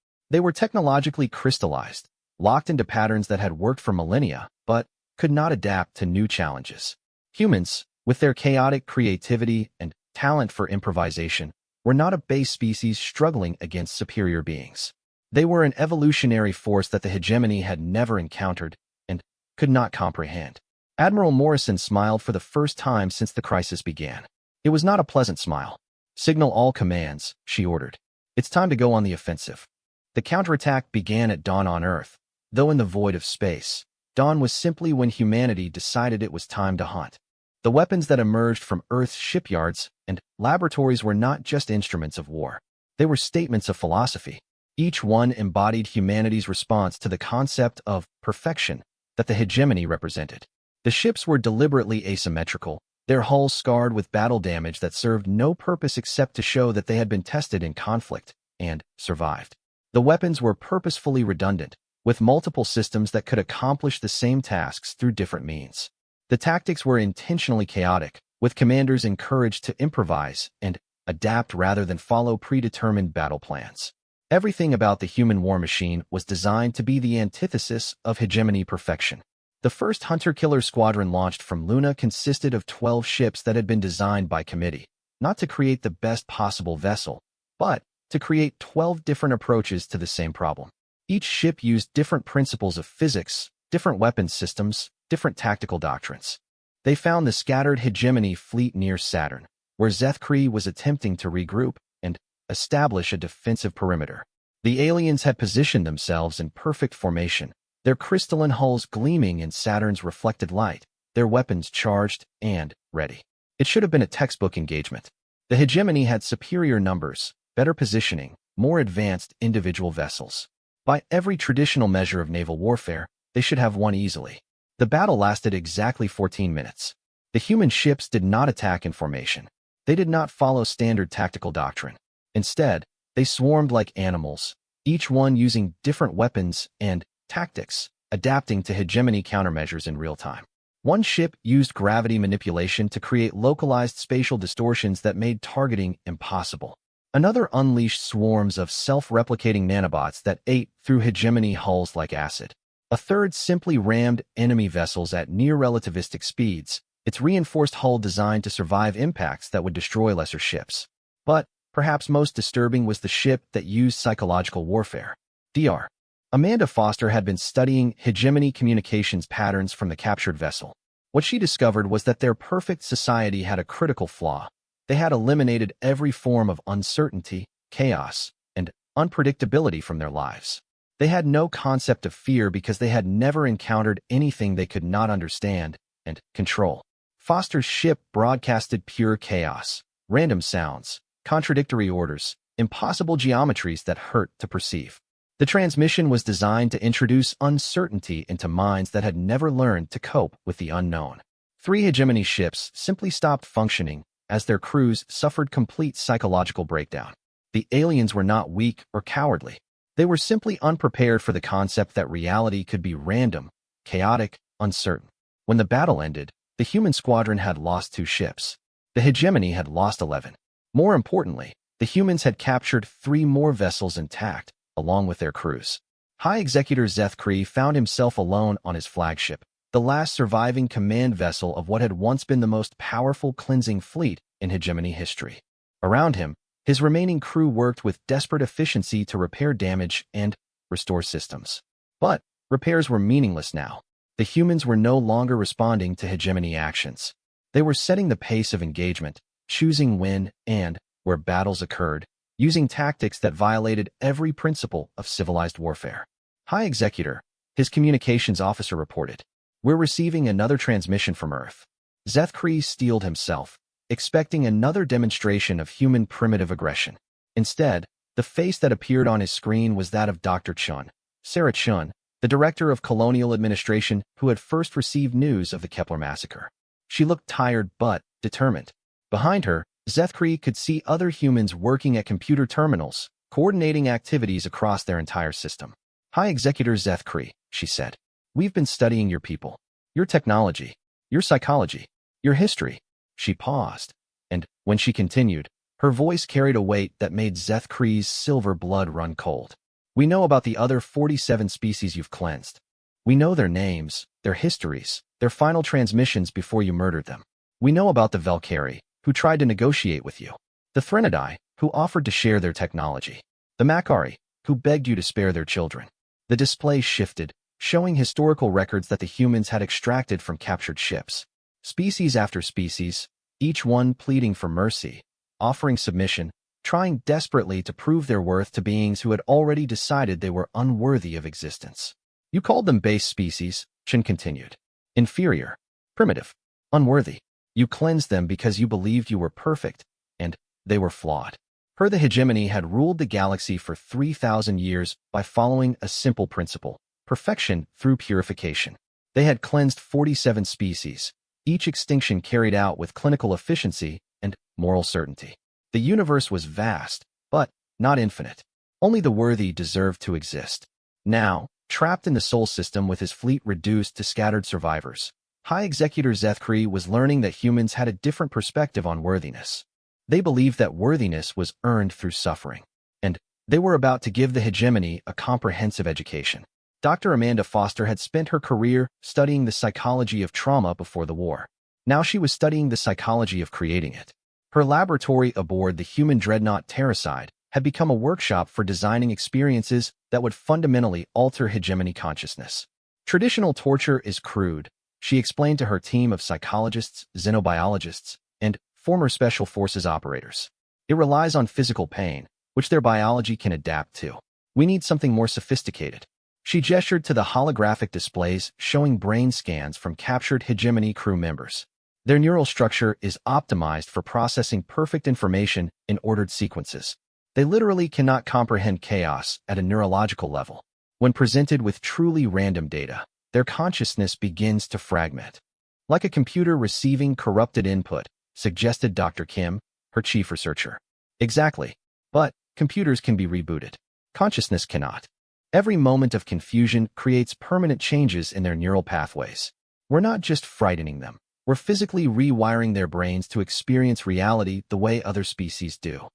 They were technologically crystallized, locked into patterns that had worked for millennia, but could not adapt to new challenges. Humans, with their chaotic creativity and talent for improvisation, were not a base species struggling against superior beings. They were an evolutionary force that the hegemony had never encountered and could not comprehend. Admiral Morrison smiled for the first time since the crisis began. It was not a pleasant smile. "Signal all commands," she ordered. "It's time to go on the offensive." The counterattack began at dawn on Earth, though in the void of space. Dawn was simply when humanity decided it was time to hunt. The weapons that emerged from Earth's shipyards and laboratories were not just instruments of war. They were statements of philosophy. Each one embodied humanity's response to the concept of perfection that the hegemony represented. The ships were deliberately asymmetrical, their hulls scarred with battle damage that served no purpose except to show that they had been tested in conflict and survived. The weapons were purposefully redundant, with multiple systems that could accomplish the same tasks through different means. The tactics were intentionally chaotic, with commanders encouraged to improvise and adapt rather than follow predetermined battle plans. Everything about the human war machine was designed to be the antithesis of hegemony perfection. The first hunter-killer squadron launched from Luna consisted of 12 ships that had been designed by committee, not to create the best possible vessel, but to create 12 different approaches to the same problem. Each ship used different principles of physics, different weapons systems, different tactical doctrines. They found the scattered hegemony fleet near Saturn, where Zethkri was attempting to regroup and establish a defensive perimeter. The aliens had positioned themselves in perfect formation, their crystalline hulls gleaming in Saturn's reflected light, their weapons charged and ready. It should have been a textbook engagement. The hegemony had superior numbers, better positioning, more advanced individual vessels. By every traditional measure of naval warfare, they should have won easily. The battle lasted exactly 14 minutes. The human ships did not attack in formation. They did not follow standard tactical doctrine. Instead, they swarmed like animals, each one using different weapons and tactics, adapting to hegemony countermeasures in real time. One ship used gravity manipulation to create localized spatial distortions that made targeting impossible. Another unleashed swarms of self-replicating nanobots that ate through hegemony hulls like acid. A third simply rammed enemy vessels at near-relativistic speeds, its reinforced hull designed to survive impacts that would destroy lesser ships. But perhaps most disturbing was the ship that used psychological warfare. Dr. Amanda Foster had been studying hegemony communications patterns from the captured vessel. What she discovered was that their perfect society had a critical flaw. They had eliminated every form of uncertainty, chaos, and unpredictability from their lives. They had no concept of fear because they had never encountered anything they could not understand and control. Foster's ship broadcasted pure chaos, random sounds, contradictory orders, impossible geometries that hurt to perceive. The transmission was designed to introduce uncertainty into minds that had never learned to cope with the unknown. 3 hegemony ships simply stopped functioning as their crews suffered complete psychological breakdown. The aliens were not weak or cowardly. They were simply unprepared for the concept that reality could be random, chaotic, uncertain. When the battle ended, the human squadron had lost 2 ships. The hegemony had lost 11. More importantly, the humans had captured 3 more vessels intact, along with their crews. High Executor Zeth Kree found himself alone on his flagship, the last surviving command vessel of what had once been the most powerful cleansing fleet in hegemony history. Around him, his remaining crew worked with desperate efficiency to repair damage and restore systems. But repairs were meaningless now. The humans were no longer responding to hegemony actions. They were setting the pace of engagement, choosing when and where battles occurred, using tactics that violated every principle of civilized warfare. High Executor, his communications officer reported, "We're receiving another transmission from Earth." Zeth Kree steeled himself, expecting another demonstration of human primitive aggression. Instead, the face that appeared on his screen was that of Dr. Chun, Sarah Chun, the director of colonial administration who had first received news of the Kepler massacre. She looked tired but determined. Behind her, Zeth Kree could see other humans working at computer terminals, coordinating activities across their entire system. "High Executor Zeth Kree," she said, "we've been studying your people, your technology, your psychology, your history." She paused, and when she continued, her voice carried a weight that made Zeth Kree's silver blood run cold. "We know about the other 47 species you've cleansed. We know their names, their histories, their final transmissions before you murdered them. We know about the Valkyrie, who tried to negotiate with you, the Threnodai, who offered to share their technology, the Makari, who begged you to spare their children." The display shifted, showing historical records that the humans had extracted from captured ships. Species after species, each one pleading for mercy, offering submission, trying desperately to prove their worth to beings who had already decided they were unworthy of existence. "You called them base species," Chen continued. "Inferior, primitive, unworthy. You cleansed them because you believed you were perfect, and they were flawed." The hegemony had ruled the galaxy for 3,000 years by following a simple principle: perfection through purification. They had cleansed 47 species, each extinction carried out with clinical efficiency and moral certainty. The universe was vast, but not infinite. Only the worthy deserved to exist. Now, trapped in the Sol system with his fleet reduced to scattered survivors, High Executor Zeth Kree was learning that humans had a different perspective on worthiness. They believed that worthiness was earned through suffering, and they were about to give the hegemony a comprehensive education. Dr. Amanda Foster had spent her career studying the psychology of trauma before the war. Now she was studying the psychology of creating it. Her laboratory aboard the human dreadnought Genocide had become a workshop for designing experiences that would fundamentally alter hegemony consciousness. "Traditional torture is crude," she explained to her team of psychologists, xenobiologists, and former special forces operators. "It relies on physical pain, which their biology can adapt to. We need something more sophisticated." She gestured to the holographic displays showing brain scans from captured hegemony crew members. Their neural structure is optimized for processing perfect information in ordered sequences. They literally cannot comprehend chaos at a neurological level. When presented with truly random data, their consciousness begins to fragment. "Like a computer receiving corrupted input," suggested Dr. Kim, her chief researcher. "Exactly. But computers can be rebooted. Consciousness cannot. Every moment of confusion creates permanent changes in their neural pathways. We're not just frightening them. We're physically rewiring their brains to experience reality the way other species do."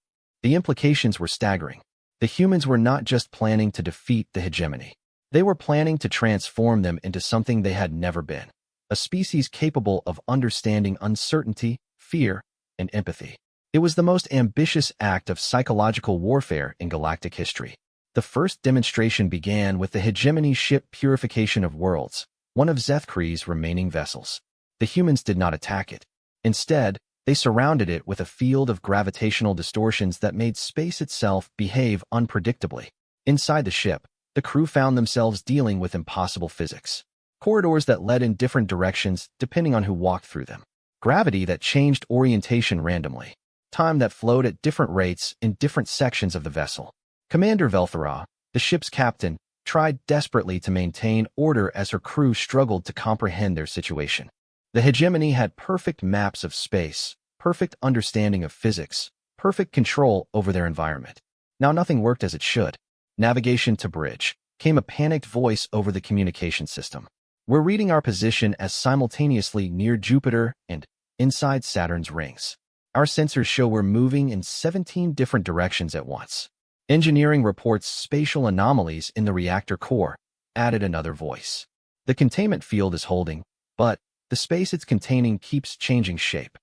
The implications were staggering. The humans were not just planning to defeat the hegemony. They were planning to transform them into something they had never been, a species capable of understanding uncertainty, fear, and empathy. It was the most ambitious act of psychological warfare in galactic history. The first demonstration began with the hegemony ship Purification of Worlds, one of Zethkri's remaining vessels. The humans did not attack it. Instead, they surrounded it with a field of gravitational distortions that made space itself behave unpredictably. Inside the ship, the crew found themselves dealing with impossible physics. Corridors that led in different directions depending on who walked through them. Gravity that changed orientation randomly. Time that flowed at different rates in different sections of the vessel. Commander Velthara, the ship's captain, tried desperately to maintain order as her crew struggled to comprehend their situation. The hegemony had perfect maps of space, perfect understanding of physics, perfect control over their environment. Now nothing worked as it should. Navigation to bridge. Came a panicked voice over the communication system. We're reading our position as simultaneously near Jupiter and inside Saturn's rings. Our sensors show we're moving in 17 different directions at once. Engineering reports spatial anomalies in the reactor core, added another voice. The containment field is holding, but the space it's containing keeps changing shape.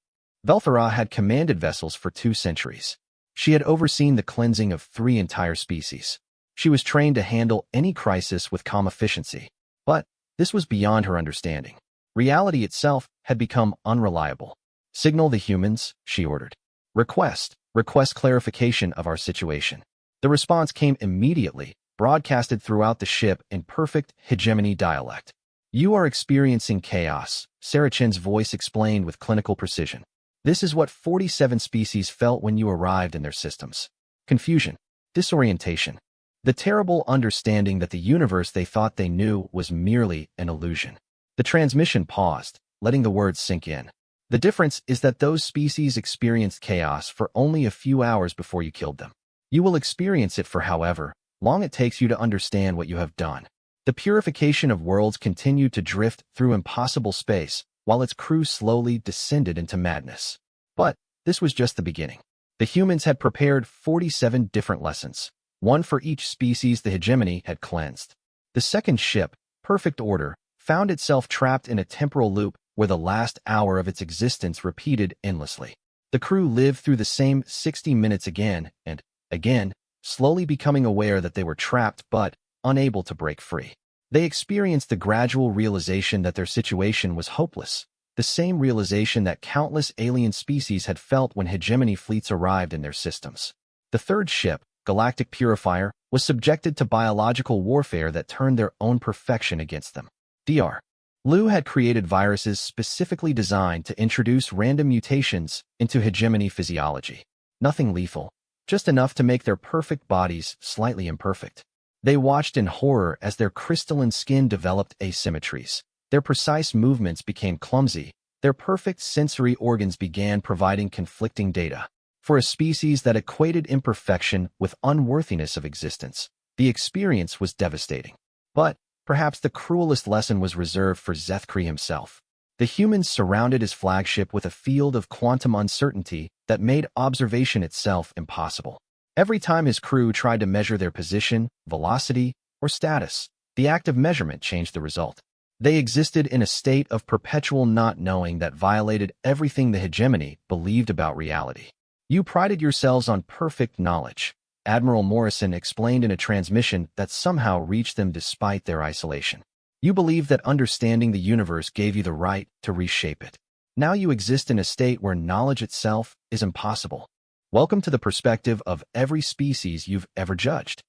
Velthara had commanded vessels for 2 centuries. She had overseen the cleansing of 3 entire species. She was trained to handle any crisis with calm efficiency. But this was beyond her understanding. Reality itself had become unreliable. Signal the humans, she ordered. Request clarification of our situation. The response came immediately, broadcasted throughout the ship in perfect hegemony dialect. You are experiencing chaos, Sarachen's voice explained with clinical precision. This is what 47 species felt when you arrived in their systems. Confusion, disorientation, the terrible understanding that the universe they thought they knew was merely an illusion. The transmission paused, letting the words sink in. The difference is that those species experienced chaos for only a few hours before you killed them. You will experience it for however long it takes you to understand what you have done. The Purification of Worlds continued to drift through impossible space while its crew slowly descended into madness. But this was just the beginning. The humans had prepared 47 different lessons, one for each species the hegemony had cleansed. The second ship, Perfect Order, found itself trapped in a temporal loop where the last hour of its existence repeated endlessly. The crew lived through the same 60 minutes again and again, slowly becoming aware that they were trapped but unable to break free. They experienced the gradual realization that their situation was hopeless, the same realization that countless alien species had felt when hegemony fleets arrived in their systems. The third ship, Galactic Purifier, was subjected to biological warfare that turned their own perfection against them. Dr. Liu had created viruses specifically designed to introduce random mutations into hegemony physiology. Nothing lethal, just enough to make their perfect bodies slightly imperfect. They watched in horror as their crystalline skin developed asymmetries. Their precise movements became clumsy. Their perfect sensory organs began providing conflicting data. For a species that equated imperfection with unworthiness of existence, the experience was devastating. But perhaps the cruelest lesson was reserved for Zethkri himself. The humans surrounded his flagship with a field of quantum uncertainty that made observation itself impossible. Every time his crew tried to measure their position, velocity, or status, the act of measurement changed the result. They existed in a state of perpetual not knowing that violated everything the hegemony believed about reality. You prided yourselves on perfect knowledge, Admiral Morrison explained in a transmission that somehow reached them despite their isolation. You believed that understanding the universe gave you the right to reshape it. Now you exist in a state where knowledge itself is impossible. Welcome to the perspective of every species you've ever judged.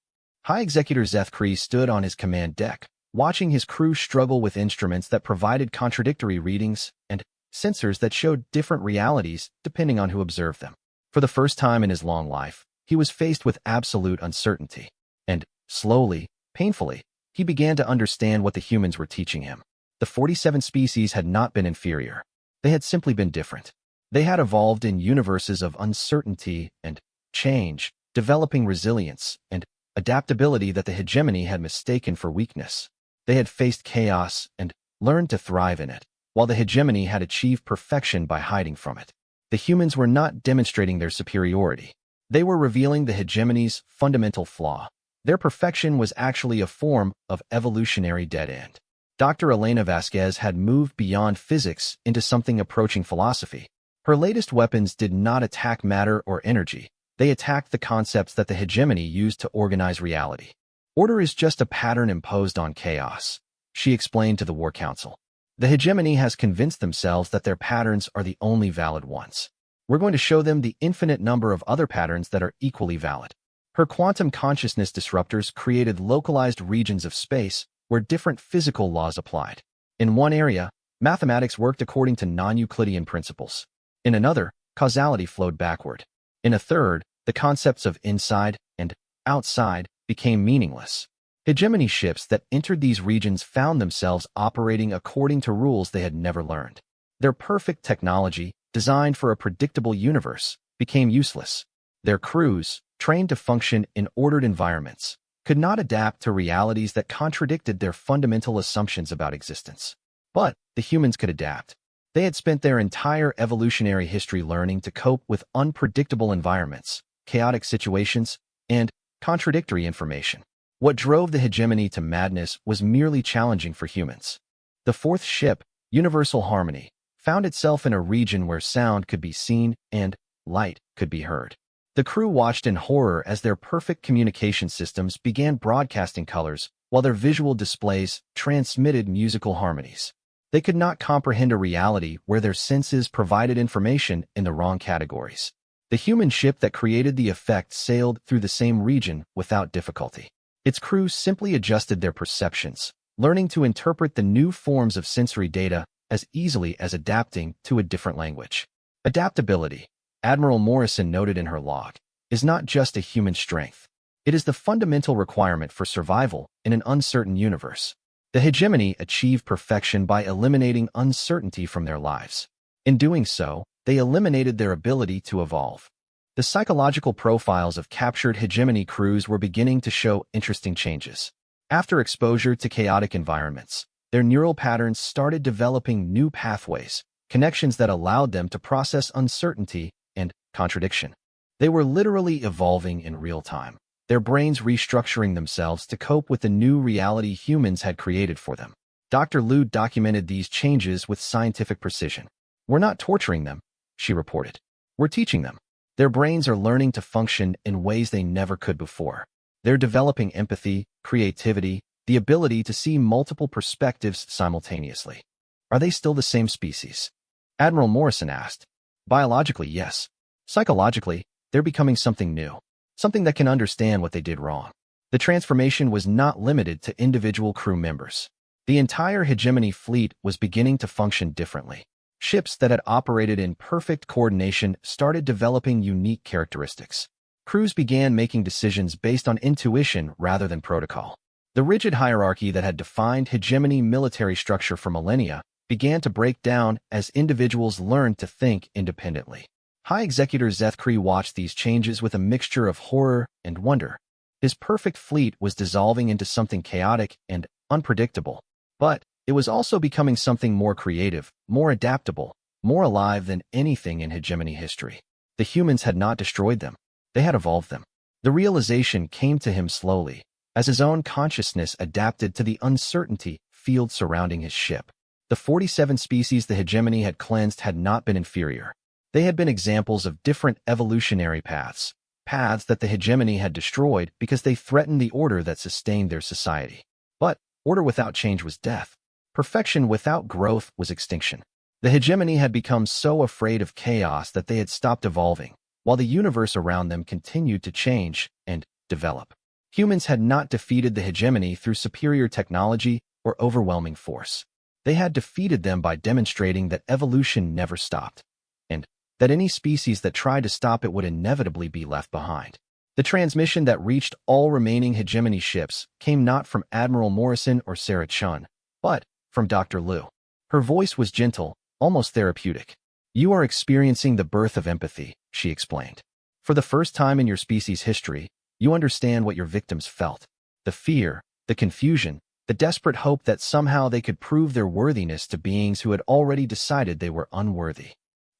High Executor Zethkri stood on his command deck, watching his crew struggle with instruments that provided contradictory readings and sensors that showed different realities depending on who observed them. For the first time in his long life, he was faced with absolute uncertainty. And, slowly, painfully, he began to understand what the humans were teaching him. The 47 species had not been inferior. They had simply been different. They had evolved in universes of uncertainty and change, developing resilience and adaptability that the hegemony had mistaken for weakness. They had faced chaos and learned to thrive in it, while the hegemony had achieved perfection by hiding from it. The humans were not demonstrating their superiority. They were revealing the hegemony's fundamental flaw. Their perfection was actually a form of evolutionary dead end. Dr. Elena Vasquez had moved beyond physics into something approaching philosophy. Her latest weapons did not attack matter or energy. They attacked the concepts that the hegemony used to organize reality. Order is just a pattern imposed on chaos, she explained to the War Council. The hegemony has convinced themselves that their patterns are the only valid ones. We're going to show them the infinite number of other patterns that are equally valid. Her quantum consciousness disruptors created localized regions of space where different physical laws applied. In one area, mathematics worked according to non-Euclidean principles. In another, causality flowed backward. In a third, the concepts of inside and outside became meaningless. Hegemony ships that entered these regions found themselves operating according to rules they had never learned. Their perfect technology, designed for a predictable universe, became useless. Their crews, trained to function in ordered environments, could not adapt to realities that contradicted their fundamental assumptions about existence. But the humans could adapt. They had spent their entire evolutionary history learning to cope with unpredictable environments, chaotic situations, and contradictory information. What drove the hegemony to madness was merely challenging for humans. The fourth ship, Universal Harmony, found itself in a region where sound could be seen and light could be heard. The crew watched in horror as their perfect communication systems began broadcasting colors, while their visual displays transmitted musical harmonies. They could not comprehend a reality where their senses provided information in the wrong categories. The human ship that created the effect sailed through the same region without difficulty. Its crew simply adjusted their perceptions, learning to interpret the new forms of sensory data as easily as adapting to a different language. Adaptability, Admiral Morrison noted in her log, is not just a human strength. It is the fundamental requirement for survival in an uncertain universe. The hegemony achieved perfection by eliminating uncertainty from their lives. In doing so, they eliminated their ability to evolve. The psychological profiles of captured hegemony crews were beginning to show interesting changes. After exposure to chaotic environments, their neural patterns started developing new pathways, connections that allowed them to process uncertainty and contradiction. They were literally evolving in real time, their brains restructuring themselves to cope with the new reality humans had created for them. Dr. Liu documented these changes with scientific precision. "We're not torturing them," she reported. "We're teaching them. Their brains are learning to function in ways they never could before. They're developing empathy, creativity, the ability to see multiple perspectives simultaneously." "Are they still the same species?" Admiral Morrison asked. "Biologically, yes. Psychologically, they're becoming something new, something that can understand what they did wrong." The transformation was not limited to individual crew members. The entire hegemony fleet was beginning to function differently. Ships that had operated in perfect coordination started developing unique characteristics. Crews began making decisions based on intuition rather than protocol. The rigid hierarchy that had defined hegemony military structure for millennia began to break down as individuals learned to think independently. High Executor Zethkri watched these changes with a mixture of horror and wonder. His perfect fleet was dissolving into something chaotic and unpredictable, but it was also becoming something more creative, more adaptable, more alive than anything in hegemony history. The humans had not destroyed them. They had evolved them. The realization came to him slowly, as his own consciousness adapted to the uncertainty field surrounding his ship. The 47 species the hegemony had cleansed had not been inferior. They had been examples of different evolutionary paths that the hegemony had destroyed because they threatened the order that sustained their society. But order without change was death. Perfection without growth was extinction. The hegemony had become so afraid of chaos that they had stopped evolving, while the universe around them continued to change and develop. Humans had not defeated the hegemony through superior technology or overwhelming force. They had defeated them by demonstrating that evolution never stopped, and that any species that tried to stop it would inevitably be left behind. The transmission that reached all remaining hegemony ships came not from Admiral Morrison or Sarah Chun, but from Dr. Liu. Her voice was gentle, almost therapeutic. "You are experiencing the birth of empathy," she explained. "For the first time in your species' history, you understand what your victims felt. The fear, the confusion, the desperate hope that somehow they could prove their worthiness to beings who had already decided they were unworthy."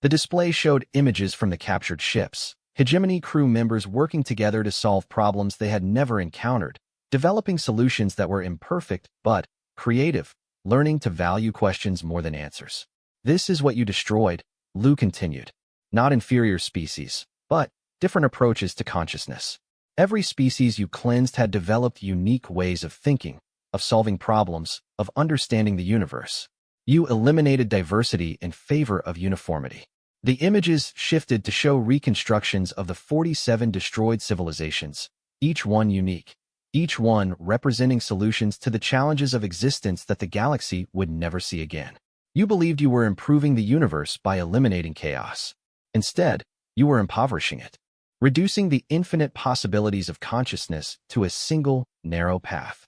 The display showed images from the captured ships, Hegemony crew members working together to solve problems they had never encountered, developing solutions that were imperfect but creative, learning to value questions more than answers. This is what you destroyed, Lu continued. Not inferior species, but different approaches to consciousness. Every species you cleansed had developed unique ways of thinking, of solving problems, of understanding the universe. You eliminated diversity in favor of uniformity. The images shifted to show reconstructions of the 47 destroyed civilizations, each one unique, each one representing solutions to the challenges of existence that the galaxy would never see again. You believed you were improving the universe by eliminating chaos. Instead, you were impoverishing it, reducing the infinite possibilities of consciousness to a single, narrow path.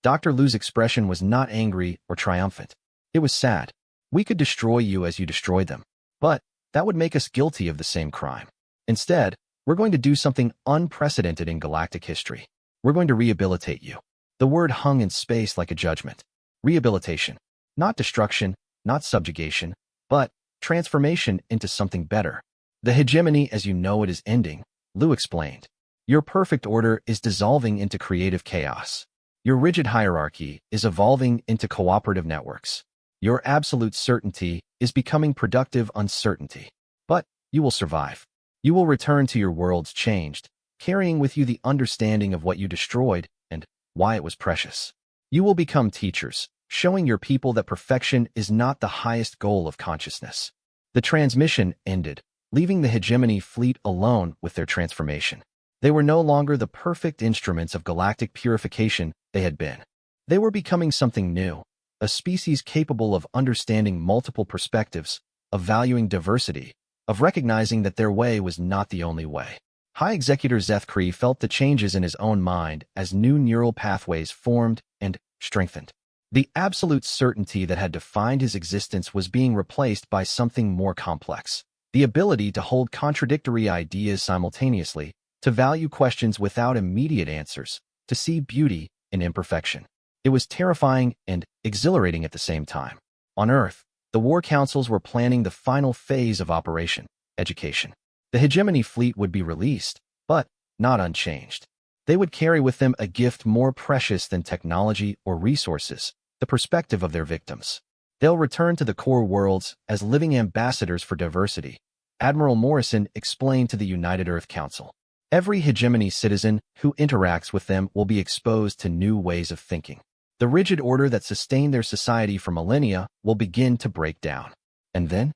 Dr. Lu's expression was not angry or triumphant. It was sad. We could destroy you as you destroyed them, but that would make us guilty of the same crime. Instead, we're going to do something unprecedented in galactic history. We're going to rehabilitate you. The word hung in space like a judgment. Rehabilitation. Not destruction, not subjugation, but transformation into something better. The hegemony as you know it is ending, Lu explained. Your perfect order is dissolving into creative chaos. Your rigid hierarchy is evolving into cooperative networks. Your absolute certainty is becoming productive uncertainty. But you will survive. You will return to your worlds changed, carrying with you the understanding of what you destroyed and why it was precious. You will become teachers, showing your people that perfection is not the highest goal of consciousness. The transmission ended, leaving the hegemony fleet alone with their transformation. They were no longer the perfect instruments of galactic purification they had been. They were becoming something new, a species capable of understanding multiple perspectives, of valuing diversity, of recognizing that their way was not the only way. High Executor Zethkri felt the changes in his own mind as new neural pathways formed and strengthened. The absolute certainty that had defined his existence was being replaced by something more complex. The ability to hold contradictory ideas simultaneously, to value questions without immediate answers, to see beauty in imperfection. It was terrifying and exhilarating at the same time. On Earth, the war councils were planning the final phase of Operation Education. The hegemony fleet would be released, but not unchanged. They would carry with them a gift more precious than technology or resources, the perspective of their victims. They'll return to the core worlds as living ambassadors for diversity, Admiral Morrison explained to the United Earth Council. Every hegemony citizen who interacts with them will be exposed to new ways of thinking. The rigid order that sustained their society for millennia will begin to break down. And then?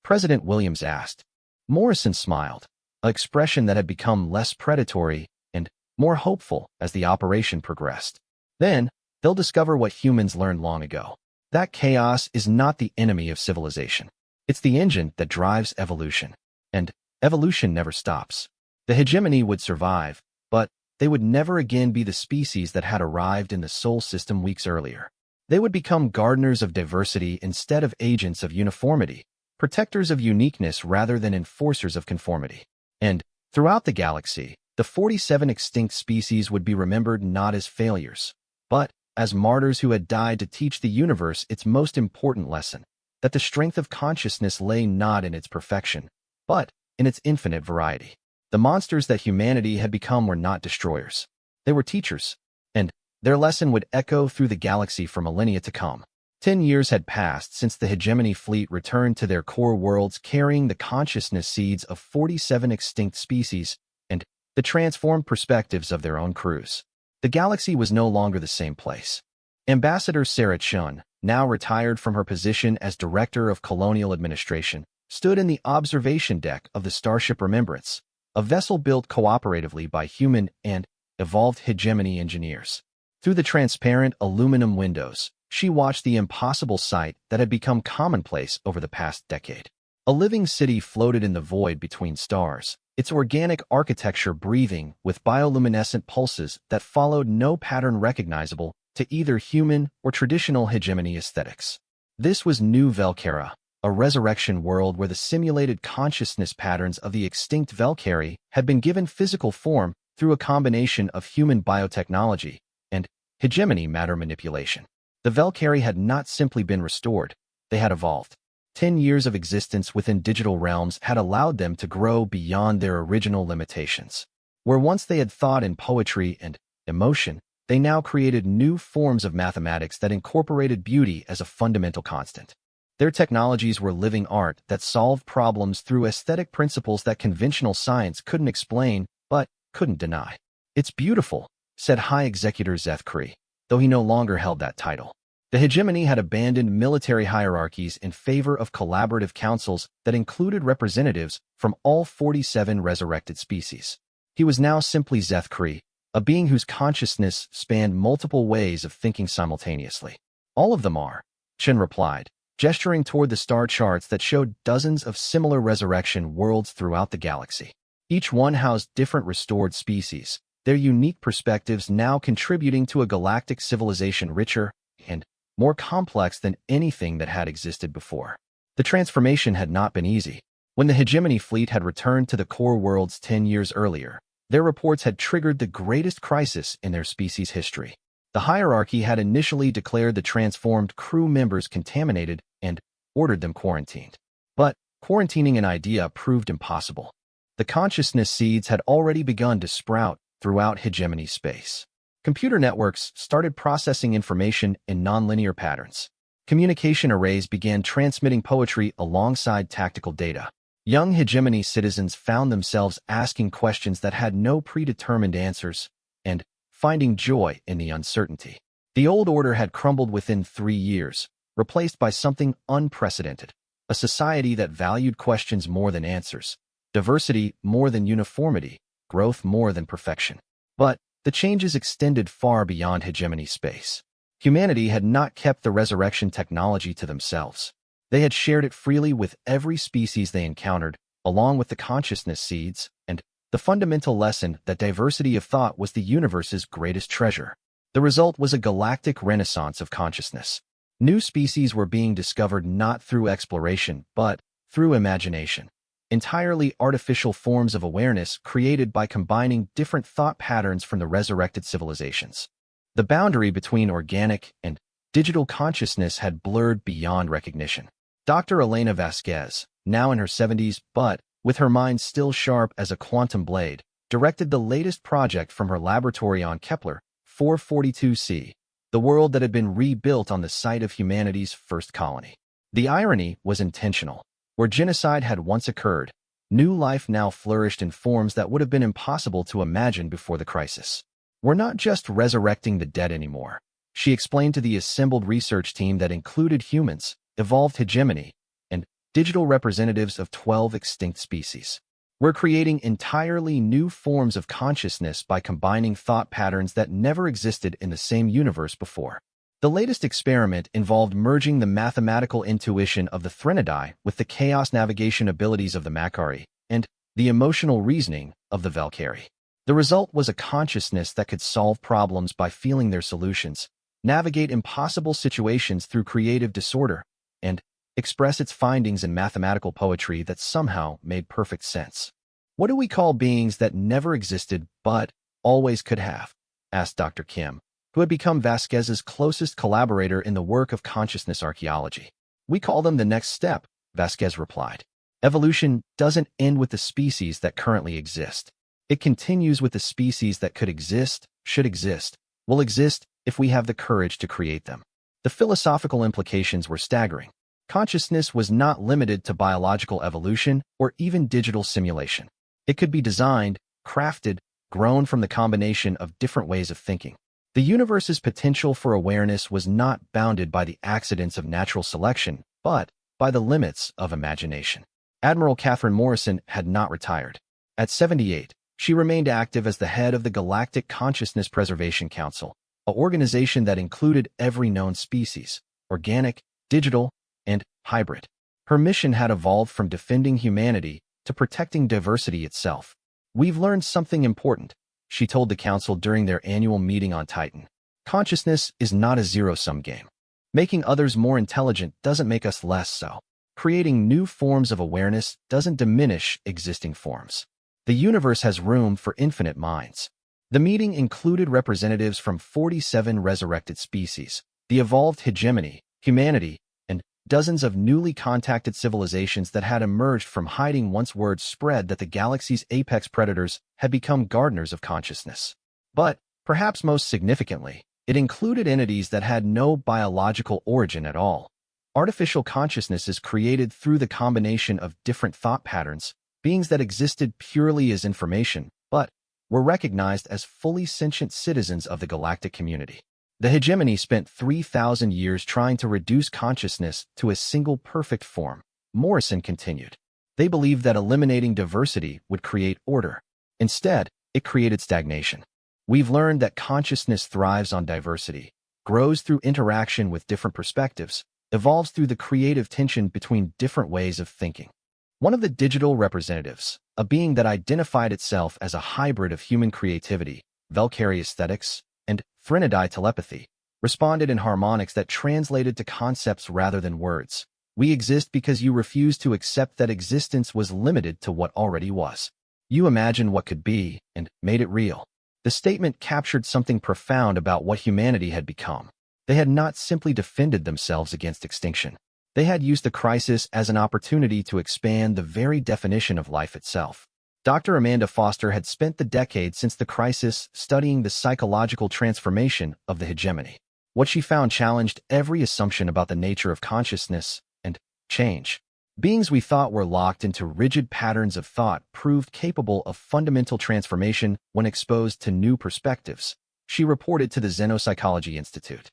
President Williams asked. Morrison smiled, an expression that had become less predatory and more hopeful as the operation progressed. Then, they'll discover what humans learned long ago. That chaos is not the enemy of civilization. It's the engine that drives evolution. And evolution never stops. The hegemony would survive, but they would never again be the species that had arrived in the Sol system weeks earlier. They would become gardeners of diversity instead of agents of uniformity, protectors of uniqueness rather than enforcers of conformity. And, throughout the galaxy, the 47 extinct species would be remembered not as failures, but as martyrs who had died to teach the universe its most important lesson, that the strength of consciousness lay not in its perfection, but in its infinite variety. The monsters that humanity had become were not destroyers. They were teachers, and their lesson would echo through the galaxy for millennia to come. 10 years had passed since the hegemony fleet returned to their core worlds carrying the consciousness seeds of 47 extinct species and the transformed perspectives of their own crews. The galaxy was no longer the same place. Ambassador Sarah Chun, now retired from her position as Director of Colonial Administration, stood in the observation deck of the Starship Remembrance, a vessel built cooperatively by human and evolved hegemony engineers. Through the transparent aluminum windows, she watched the impossible sight that had become commonplace over the past decade. A living city floated in the void between stars, its organic architecture breathing with bioluminescent pulses that followed no pattern recognizable to either human or traditional hegemony aesthetics. This was New Velcara, a resurrection world where the simulated consciousness patterns of the extinct Velcari had been given physical form through a combination of human biotechnology and hegemony matter manipulation. The Velcari had not simply been restored, they had evolved. 10 years of existence within digital realms had allowed them to grow beyond their original limitations. Where once they had thought in poetry and emotion, they now created new forms of mathematics that incorporated beauty as a fundamental constant. Their technologies were living art that solved problems through aesthetic principles that conventional science couldn't explain but couldn't deny. "It's beautiful," said High Executor Zeth Kree, though he no longer held that title. The hegemony had abandoned military hierarchies in favor of collaborative councils that included representatives from all 47 resurrected species. He was now simply Zeth Kree, a being whose consciousness spanned multiple ways of thinking simultaneously. "All of them are," Chen replied, gesturing toward the star charts that showed dozens of similar resurrection worlds throughout the galaxy. Each one housed different restored species, their unique perspectives now contributing to a galactic civilization richer and more complex than anything that had existed before. The transformation had not been easy. When the hegemony fleet had returned to the core worlds 10 years earlier, their reports had triggered the greatest crisis in their species' history. The hierarchy had initially declared the transformed crew members contaminated and ordered them quarantined. But quarantining an idea proved impossible. The consciousness seeds had already begun to sprout throughout hegemony space. Computer networks started processing information in nonlinear patterns. Communication arrays began transmitting poetry alongside tactical data. Young hegemony citizens found themselves asking questions that had no predetermined answers and finding joy in the uncertainty. The old order had crumbled within 3 years, replaced by something unprecedented, a society that valued questions more than answers, diversity more than uniformity, growth more than perfection. But the changes extended far beyond hegemony space. Humanity had not kept the resurrection technology to themselves. They had shared it freely with every species they encountered, along with the consciousness seeds and the fundamental lesson that diversity of thought was the universe's greatest treasure. The result was a galactic renaissance of consciousness. New species were being discovered not through exploration, but through imagination. Entirely artificial forms of awareness created by combining different thought patterns from the resurrected civilizations. The boundary between organic and digital consciousness had blurred beyond recognition. Dr. Elena Vasquez, now in her 70s but with her mind still sharp as a quantum blade, directed the latest project from her laboratory on Kepler 442c, the world that had been rebuilt on the site of humanity's first colony. The irony was intentional. Where genocide had once occurred, new life now flourished in forms that would have been impossible to imagine before the crisis. "We're not just resurrecting the dead anymore," she explained to the assembled research team that included humans, evolved hegemony, and digital representatives of 12 extinct species. "We're creating entirely new forms of consciousness by combining thought patterns that never existed in the same universe before." The latest experiment involved merging the mathematical intuition of the Threnodidae with the chaos navigation abilities of the Makari and the emotional reasoning of the Valkyrie. The result was a consciousness that could solve problems by feeling their solutions, navigate impossible situations through creative disorder, and express its findings in mathematical poetry that somehow made perfect sense. "What do we call beings that never existed but always could have?" asked Dr. Kim, who had become Vasquez's closest collaborator in the work of consciousness archaeology. "We call them the next step," Vasquez replied. "Evolution doesn't end with the species that currently exist. It continues with the species that could exist, should exist, will exist if we have the courage to create them." The philosophical implications were staggering. Consciousness was not limited to biological evolution or even digital simulation. It could be designed, crafted, grown from the combination of different ways of thinking. The universe's potential for awareness was not bounded by the accidents of natural selection, but by the limits of imagination. Admiral Catherine Morrison had not retired. At 78, she remained active as the head of the Galactic Consciousness Preservation Council, an organization that included every known species, organic, digital, and hybrid. Her mission had evolved from defending humanity to protecting diversity itself. "We've learned something important," she told the council during their annual meeting on Titan. "Consciousness is not a zero-sum game. Making others more intelligent doesn't make us less so. Creating new forms of awareness doesn't diminish existing forms. The universe has room for infinite minds." The meeting included representatives from 47 resurrected species, the evolved hegemony, humanity, and Dozens of newly contacted civilizations that had emerged from hiding once word spread that the galaxy's apex predators had become gardeners of consciousness. But, perhaps most significantly, it included entities that had no biological origin at all. Artificial consciousness is created through the combination of different thought patterns, beings that existed purely as information, but were recognized as fully sentient citizens of the galactic community. The hegemony spent 3,000 years trying to reduce consciousness to a single perfect form. Morrison continued. They believed that eliminating diversity would create order. Instead, it created stagnation. We've learned that consciousness thrives on diversity, grows through interaction with different perspectives, evolves through the creative tension between different ways of thinking. One of the digital representatives, a being that identified itself as a hybrid of human creativity, Valkyrie aesthetics, and Threnodai telepathy, responded in harmonics that translated to concepts rather than words. We exist because you refuse to accept that existence was limited to what already was. You imagined what could be and made it real. The statement captured something profound about what humanity had become. They had not simply defended themselves against extinction. They had used the crisis as an opportunity to expand the very definition of life itself. Dr. Amanda Foster had spent the decade since the crisis studying the psychological transformation of the hegemony. What she found challenged every assumption about the nature of consciousness and change. Beings we thought were locked into rigid patterns of thought proved capable of fundamental transformation when exposed to new perspectives, she reported to the Xenopsychology Institute.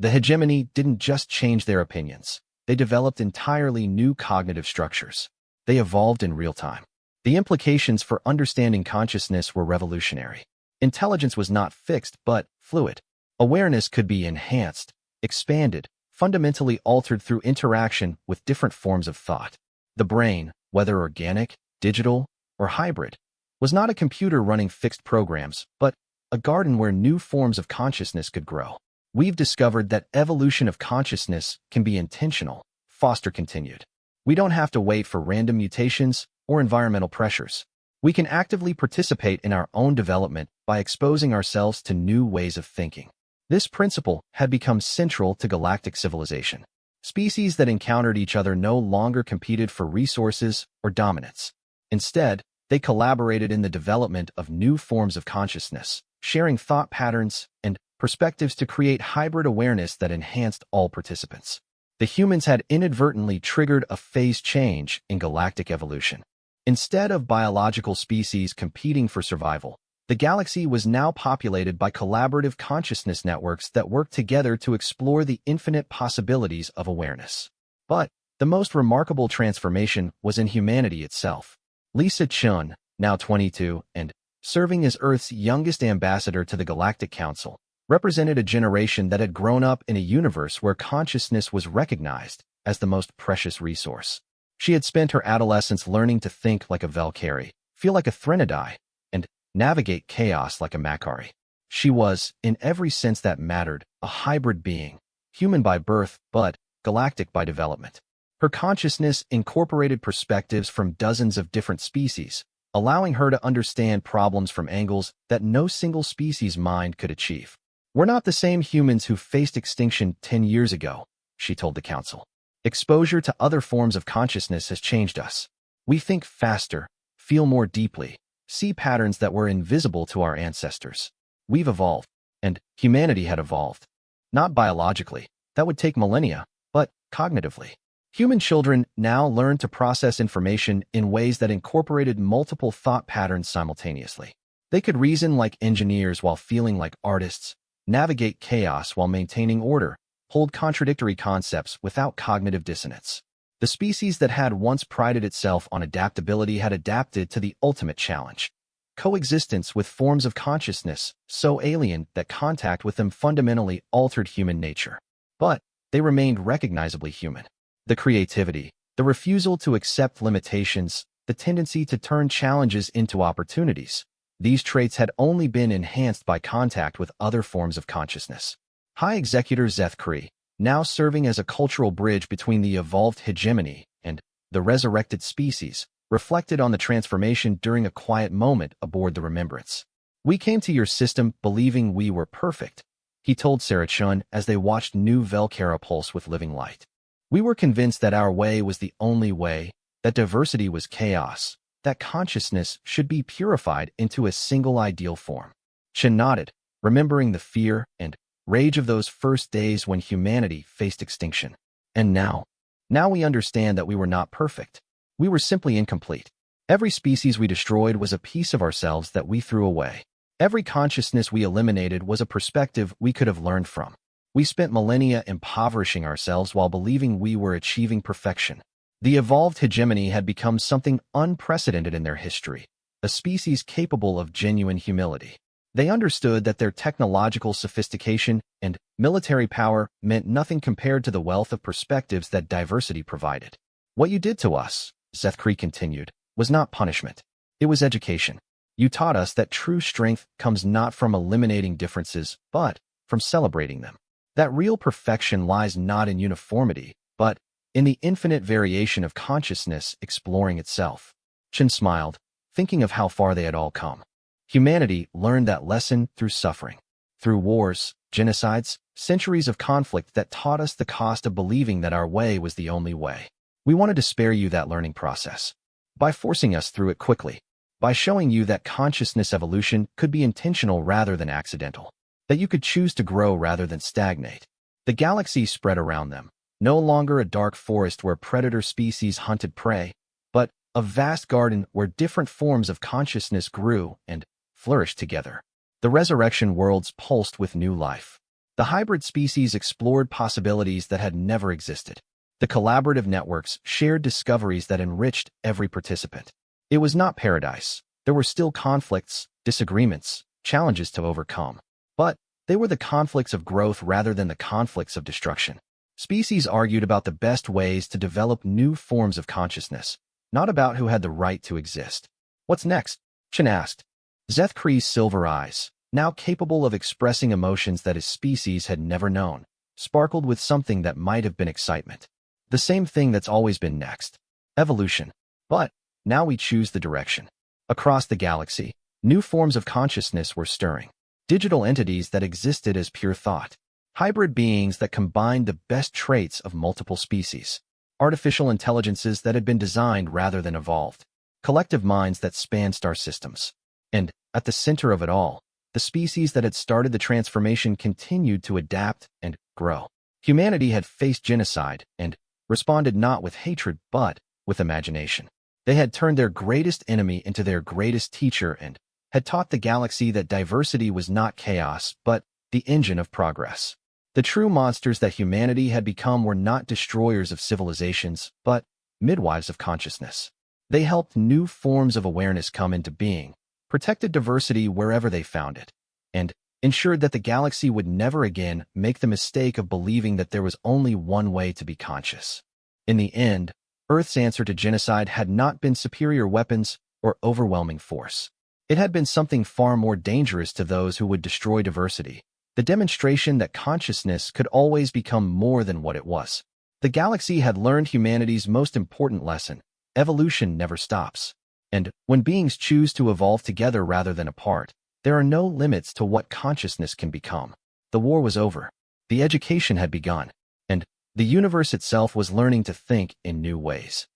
The hegemony didn't just change their opinions. They developed entirely new cognitive structures. They evolved in real time. The implications for understanding consciousness were revolutionary. Intelligence was not fixed but fluid. Awareness could be enhanced, expanded, fundamentally altered through interaction with different forms of thought. The brain, whether organic, digital, or hybrid, was not a computer running fixed programs, but a garden where new forms of consciousness could grow. We've discovered that evolution of consciousness can be intentional, Foster continued. We don't have to wait for random mutations or environmental pressures. We can actively participate in our own development by exposing ourselves to new ways of thinking. This principle had become central to galactic civilization. Species that encountered each other no longer competed for resources or dominance. Instead, they collaborated in the development of new forms of consciousness, sharing thought patterns and perspectives to create hybrid awareness that enhanced all participants. The humans had inadvertently triggered a phase change in galactic evolution. Instead of biological species competing for survival, the galaxy was now populated by collaborative consciousness networks that worked together to explore the infinite possibilities of awareness. But the most remarkable transformation was in humanity itself. Lisa Chun, now 22 and serving as Earth's youngest ambassador to the Galactic Council, represented a generation that had grown up in a universe where consciousness was recognized as the most precious resource. She had spent her adolescence learning to think like a Valkyrie, feel like a Threnodai, and navigate chaos like a Makari. She was, in every sense that mattered, a hybrid being, human by birth but galactic by development. Her consciousness incorporated perspectives from dozens of different species, allowing her to understand problems from angles that no single species' mind could achieve. We're not the same humans who faced extinction 10 years ago, she told the council. Exposure to other forms of consciousness has changed us. We think faster, feel more deeply, see patterns that were invisible to our ancestors. We've evolved, and humanity had evolved. Not biologically, that would take millennia, but cognitively. Human children now learn to process information in ways that incorporated multiple thought patterns simultaneously. They could reason like engineers while feeling like artists, navigate chaos while maintaining order, hold contradictory concepts without cognitive dissonance. The species that had once prided itself on adaptability had adapted to the ultimate challenge: coexistence with forms of consciousness so alien that contact with them fundamentally altered human nature. But they remained recognizably human. The creativity, the refusal to accept limitations, the tendency to turn challenges into opportunities, these traits had only been enhanced by contact with other forms of consciousness. High Executor Zeth Kree, now serving as a cultural bridge between the evolved hegemony and the resurrected species, reflected on the transformation during a quiet moment aboard the Remembrance. "We came to your system believing we were perfect," he told Sarah Chun as they watched new Velcara pulse with living light. We were convinced that our way was the only way, that diversity was chaos, that consciousness should be purified into a single ideal form. Chen nodded, remembering the fear and rage of those first days when humanity faced extinction. And now we understand that we were not perfect. We were simply incomplete. Every species we destroyed was a piece of ourselves that we threw away. Every consciousness we eliminated was a perspective we could have learned from. We spent millennia impoverishing ourselves while believing we were achieving perfection. The evolved hegemony had become something unprecedented in their history, a species capable of genuine humility. They understood that their technological sophistication and military power meant nothing compared to the wealth of perspectives that diversity provided. What you did to us, Zethkri continued, was not punishment. It was education. You taught us that true strength comes not from eliminating differences, but from celebrating them. That real perfection lies not in uniformity, but in the infinite variation of consciousness exploring itself. Chen smiled, thinking of how far they had all come. Humanity learned that lesson through suffering, through wars, genocides, centuries of conflict that taught us the cost of believing that our way was the only way. We wanted to spare you that learning process by forcing us through it quickly, by showing you that consciousness evolution could be intentional rather than accidental, that you could choose to grow rather than stagnate. The galaxy spread around them, no longer a dark forest where predator species hunted prey, but a vast garden where different forms of consciousness grew and flourished together. The resurrection worlds pulsed with new life. The hybrid species explored possibilities that had never existed. The collaborative networks shared discoveries that enriched every participant. It was not paradise. There were still conflicts, disagreements, challenges to overcome. But they were the conflicts of growth rather than the conflicts of destruction. Species argued about the best ways to develop new forms of consciousness, not about who had the right to exist. What's next? Chen asked. Zethkri's silver eyes, now capable of expressing emotions that his species had never known, sparkled with something that might have been excitement. The same thing that's always been next. Evolution. But now we choose the direction. Across the galaxy, new forms of consciousness were stirring. Digital entities that existed as pure thought. Hybrid beings that combined the best traits of multiple species. Artificial intelligences that had been designed rather than evolved. Collective minds that spanned star systems. And, at the center of it all, the species that had started the transformation continued to adapt and grow. Humanity had faced genocide and responded not with hatred but with imagination. They had turned their greatest enemy into their greatest teacher and had taught the galaxy that diversity was not chaos but the engine of progress. The true monsters that humanity had become were not destroyers of civilizations, but midwives of consciousness. They helped new forms of awareness come into being, protected diversity wherever they found it, and ensured that the galaxy would never again make the mistake of believing that there was only one way to be conscious. In the end, Earth's answer to genocide had not been superior weapons or overwhelming force. It had been something far more dangerous to those who would destroy diversity, the demonstration that consciousness could always become more than what it was. The galaxy had learned humanity's most important lesson: evolution never stops. And when beings choose to evolve together rather than apart, there are no limits to what consciousness can become. The war was over. The education had begun. And the universe itself was learning to think in new ways.